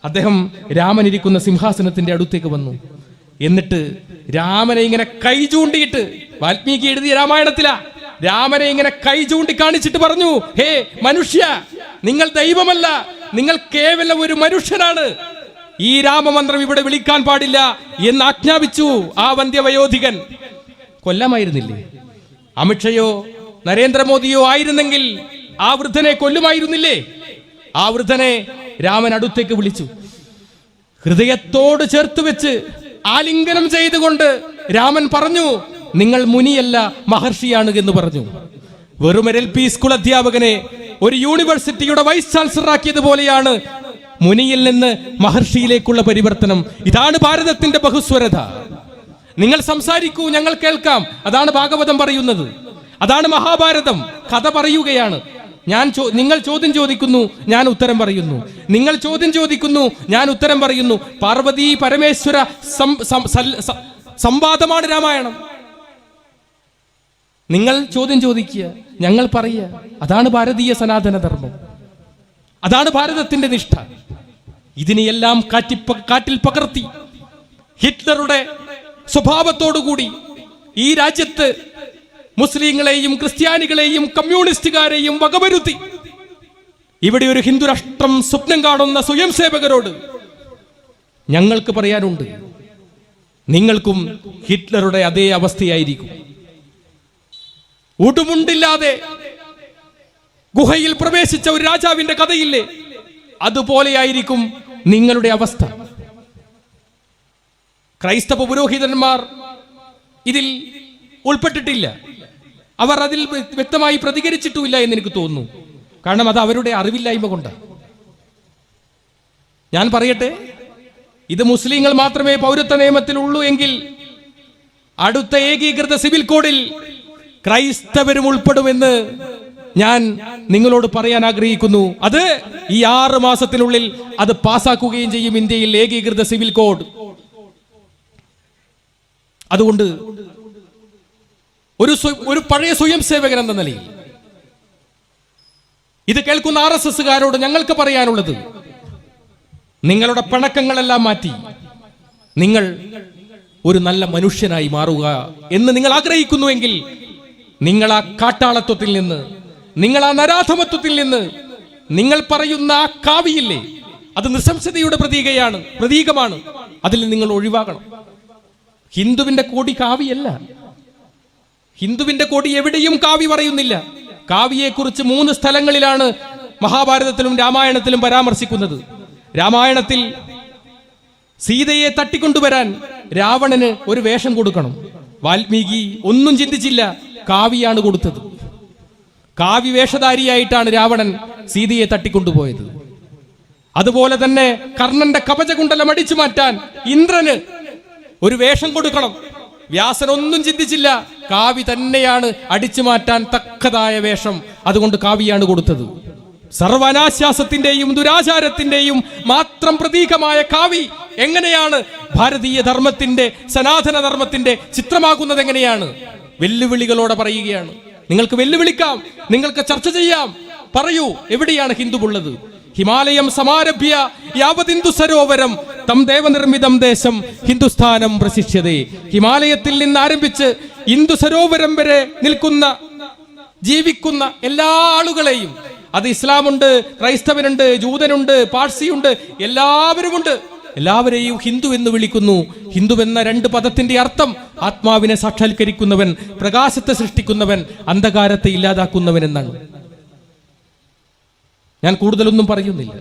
അദ്ദേഹം രാമൻ ഇരിക്കുന്ന സിംഹാസനത്തിന്റെ അടുത്തേക്ക് വന്നു. എന്നിട്ട് രാമനെ ഇങ്ങനെ കൈ ചൂണ്ടിയിട്ട്, വാൽമീകി എഴുതിയ രാമായണത്തിലാ, രാമനെ ഇങ്ങനെ കൈ ചൂണ്ടി കാണിച്ചിട്ട് പറഞ്ഞു, ഹേ മനുഷ്യ, നിങ്ങൾ ദൈവമല്ല, നിങ്ങൾ കേവലം ഒരു മനുഷ്യനാണ്. ഈ രാമമന്ത്രം ഇവിടെ വിളിക്കാൻ പാടില്ല എന്ന് ആജ്ഞാപിച്ചു ആ വന്ധ്യവയോധികൻ. കൊല്ലാമായിരുന്നില്ലേ? അമിത്ഷയോ നരേന്ദ്രമോദിയോ ആയിരുന്നെങ്കിൽ ആ വൃദ്ധനെ കൊല്ലുമായിരുന്നില്ലേ? ആ വൃദ്ധനെ രാമൻ അടുത്തേക്ക് വിളിച്ചു, ഹൃദയത്തോട് ചേർത്ത് വെച്ച് ആലിംഗനം ചെയ്തുകൊണ്ട് രാമൻ പറഞ്ഞു, നിങ്ങൾ മുനിയല്ല മഹർഷിയാണ് എന്ന് പറഞ്ഞു. വെറും LP സ്കൂൾ അധ്യാപകനെ ഒരു യൂണിവേഴ്സിറ്റിയുടെ വൈസ് ചാൻസലർ ആക്കിയതുപോലെയാണ് മുനിയിൽ നിന്ന് മഹർഷിയിലേക്കുള്ള പരിവർത്തനം. ഇതാണ് ഭാരതത്തിന്റെ ബഹുസ്വരത. നിങ്ങൾ സംസാരിക്കൂ, ഞങ്ങൾ കേൾക്കാം. അതാണ് ഭാഗവതം പറയുന്നത്, അതാണ് മഹാഭാരതം. കഥ പറയുകയാണ്. നിങ്ങൾ ചോദ്യം ചോദിക്കുന്നു, ഞാൻ ഉത്തരം പറയുന്നു. നിങ്ങൾ ചോദ്യം ചോദിക്കുന്നു, ഞാൻ ഉത്തരം പറയുന്നു. പാർവതി പരമേശ്വര സംവാദമാണ് രാമായണം. നിങ്ങൾ ചോദ്യം ചോദിക്കുക, ഞങ്ങൾ പറയുക. അതാണ് ഭാരതീയ സനാതന ധർമ്മം, അതാണ് ഭാരതത്തിന്റെ നിഷ്ഠ. ഇതിനെയെല്ലാം കാറ്റിൽ പകർത്തി ഹിറ്റ്ലറുടെ സ്വഭാവത്തോടുകൂടി ഈ രാജ്യത്ത് മുസ്ലിങ്ങളെയും ക്രിസ്ത്യാനികളെയും കമ്മ്യൂണിസ്റ്റുകാരെയും വകവരുത്തി ഇവിടെ ഒരു ഹിന്ദു രാഷ്ട്രം സ്വപ്നം കാണുന്ന സ്വയം സേവകരോട് ഞങ്ങൾക്ക് പറയാനുണ്ട്, നിങ്ങൾക്കും ഹിറ്റ്ലറുടെ അതേ അവസ്ഥയായിരിക്കും. ഉടുമുണ്ടില്ലാതെ ഗുഹയിൽ പ്രവേശിച്ച ഒരു രാജാവിന്റെ കഥയില്ലേ, അതുപോലെയായിരിക്കും നിങ്ങളുടെ അവസ്ഥ. ക്രൈസ്തവ പുരോഹിതന്മാർ ഇതിൽ ഉൾപ്പെട്ടിട്ടില്ല. അവർ അതിൽ വ്യക്തമായി പ്രതികരിച്ചിട്ടുമില്ല എന്ന് എനിക്ക് തോന്നുന്നു. കാരണം അത് അവരുടെ അറിവില്ലായ്മ കൊണ്ട്. ഞാൻ പറയട്ടെ, ഇത് മുസ്ലിങ്ങൾ മാത്രമേ പൗരത്വ നിയമത്തിൽ ഉള്ളൂ എങ്കിൽ അടുത്ത ഏകീകൃത സിവിൽ കോഡിൽ ക്രൈസ്തവരും ഉൾപ്പെടുമെന്ന് ഞാൻ നിങ്ങളോട് പറയാൻ ആഗ്രഹിക്കുന്നു. അത് ഈ 6 മാസത്തിനുള്ളിൽ അത് പാസാക്കുകയും ചെയ്യും ഇന്ത്യയിൽ ഏകീകൃത സിവിൽ കോഡ്. അതുകൊണ്ട് ഒരു പഴയ സ്വയം സേവകൻ എന്ന നിലയിൽ ഇത് കേൾക്കുന്ന RSSകാരോട് ഞങ്ങൾക്ക് പറയാനുള്ളത്, നിങ്ങളുടെ പിണക്കങ്ങളെല്ലാം മാറ്റി നിങ്ങൾ ഒരു നല്ല മനുഷ്യനായി മാറുക എന്ന് നിങ്ങൾ ആഗ്രഹിക്കുന്നുവെങ്കിൽ, നിങ്ങൾ ആ കാട്ടാളത്വത്തിൽ നിന്ന്, നിങ്ങൾ ആ നരാധമത്വത്തിൽ നിന്ന്, നിങ്ങൾ പറയുന്ന ആ കാവിയില്ലേ, അത് നിസ്സംശതയുടെ പ്രതീകമാണ്. അതിൽ നിങ്ങൾ ഒഴിവാകണം. ഹിന്ദുവിന്റെ കോടി കാവിയല്ല. ഹിന്ദുവിന്റെ കോടി എവിടെയും കാവി പറയുന്നില്ല. കാവിയെക്കുറിച്ച് 3 സ്ഥലങ്ങളിലാണ് മഹാഭാരതത്തിലും രാമായണത്തിലും പരാമർശിക്കുന്നത്. രാമായണത്തിൽ സീതയെ തട്ടിക്കൊണ്ടുവരാൻ രാവണന് ഒരു വേഷം കൊടുക്കണം. വാൽമീകി ഒന്നും ചിന്തിച്ചില്ല, കാവിയാണ് കൊടുത്തത്. കാവി വേഷധാരിയായിട്ടാണ് രാവണൻ സീതയെ തട്ടിക്കൊണ്ടുപോയത്. അതുപോലെ തന്നെ കർണന്റെ കവചകുണ്ടലം അടിച്ചു മാറ്റാൻ ഇന്ദ്രന് ഒരു വേഷം കൊടുക്കണം. വ്യാസൻ ഒന്നും ചിന്തിച്ചില്ല, കാവി തന്നെയാണ് അടിച്ചു മാറ്റാൻ തക്കതായ വേഷം. അതുകൊണ്ട് കാവിയാണ് കൊടുത്തത്. സർവനാശ്വാസത്തിന്റെയും ദുരാചാരത്തിന്റെയും മാത്രം പ്രതീകമായ കാവി എങ്ങനെയാണ് ഭാരതീയ ധർമ്മത്തിന്റെ, സനാതന ധർമ്മത്തിന്റെ ചിത്രമാകുന്നത്? എങ്ങനെയാണ്? വെല്ലുവിളികളോടെ പറയുകയാണ്. നിങ്ങൾക്ക് വെല്ലുവിളിക്കാം, നിങ്ങൾക്ക് ചർച്ച ചെയ്യാം. പറയൂ, എവിടെയാണ് ഹിന്ദുവുള്ളത്? ഹിമാലയം സമാരഭ്യ യാവതിന്ദു സരോവരം തം ദേവനിർമ്മിതം ദേശം ഹിന്ദുസ്ഥാനം പ്രശിഷ്യതേ. ഹിമാലയത്തിൽ നിന്ന് ആരംഭിച്ച് ഹിന്ദു സരോവരം വരെ നിൽക്കുന്ന, ജീവിക്കുന്ന എല്ലാ ആളുകളെയും, അത് ഇസ്ലാമുണ്ട്, ക്രൈസ്തവനുണ്ട്, ജൂതനുണ്ട്, പാഴ്സിയുണ്ട്, എല്ലാവരുമുണ്ട്. എല്ലാവരെയും ഹിന്ദു എന്ന് വിളിക്കുന്നു. ഹിന്ദു എന്ന 2 പദത്തിന്റെ അർത്ഥം ആത്മാവിനെ സാക്ഷാത്കരിക്കുന്നവൻ, പ്രകാശത്തെ സൃഷ്ടിക്കുന്നവൻ, അന്ധകാരത്തെ ഇല്ലാതാക്കുന്നവൻ എന്നാണ്. ഞാൻ കൂടുതലൊന്നും പറയുന്നില്ല.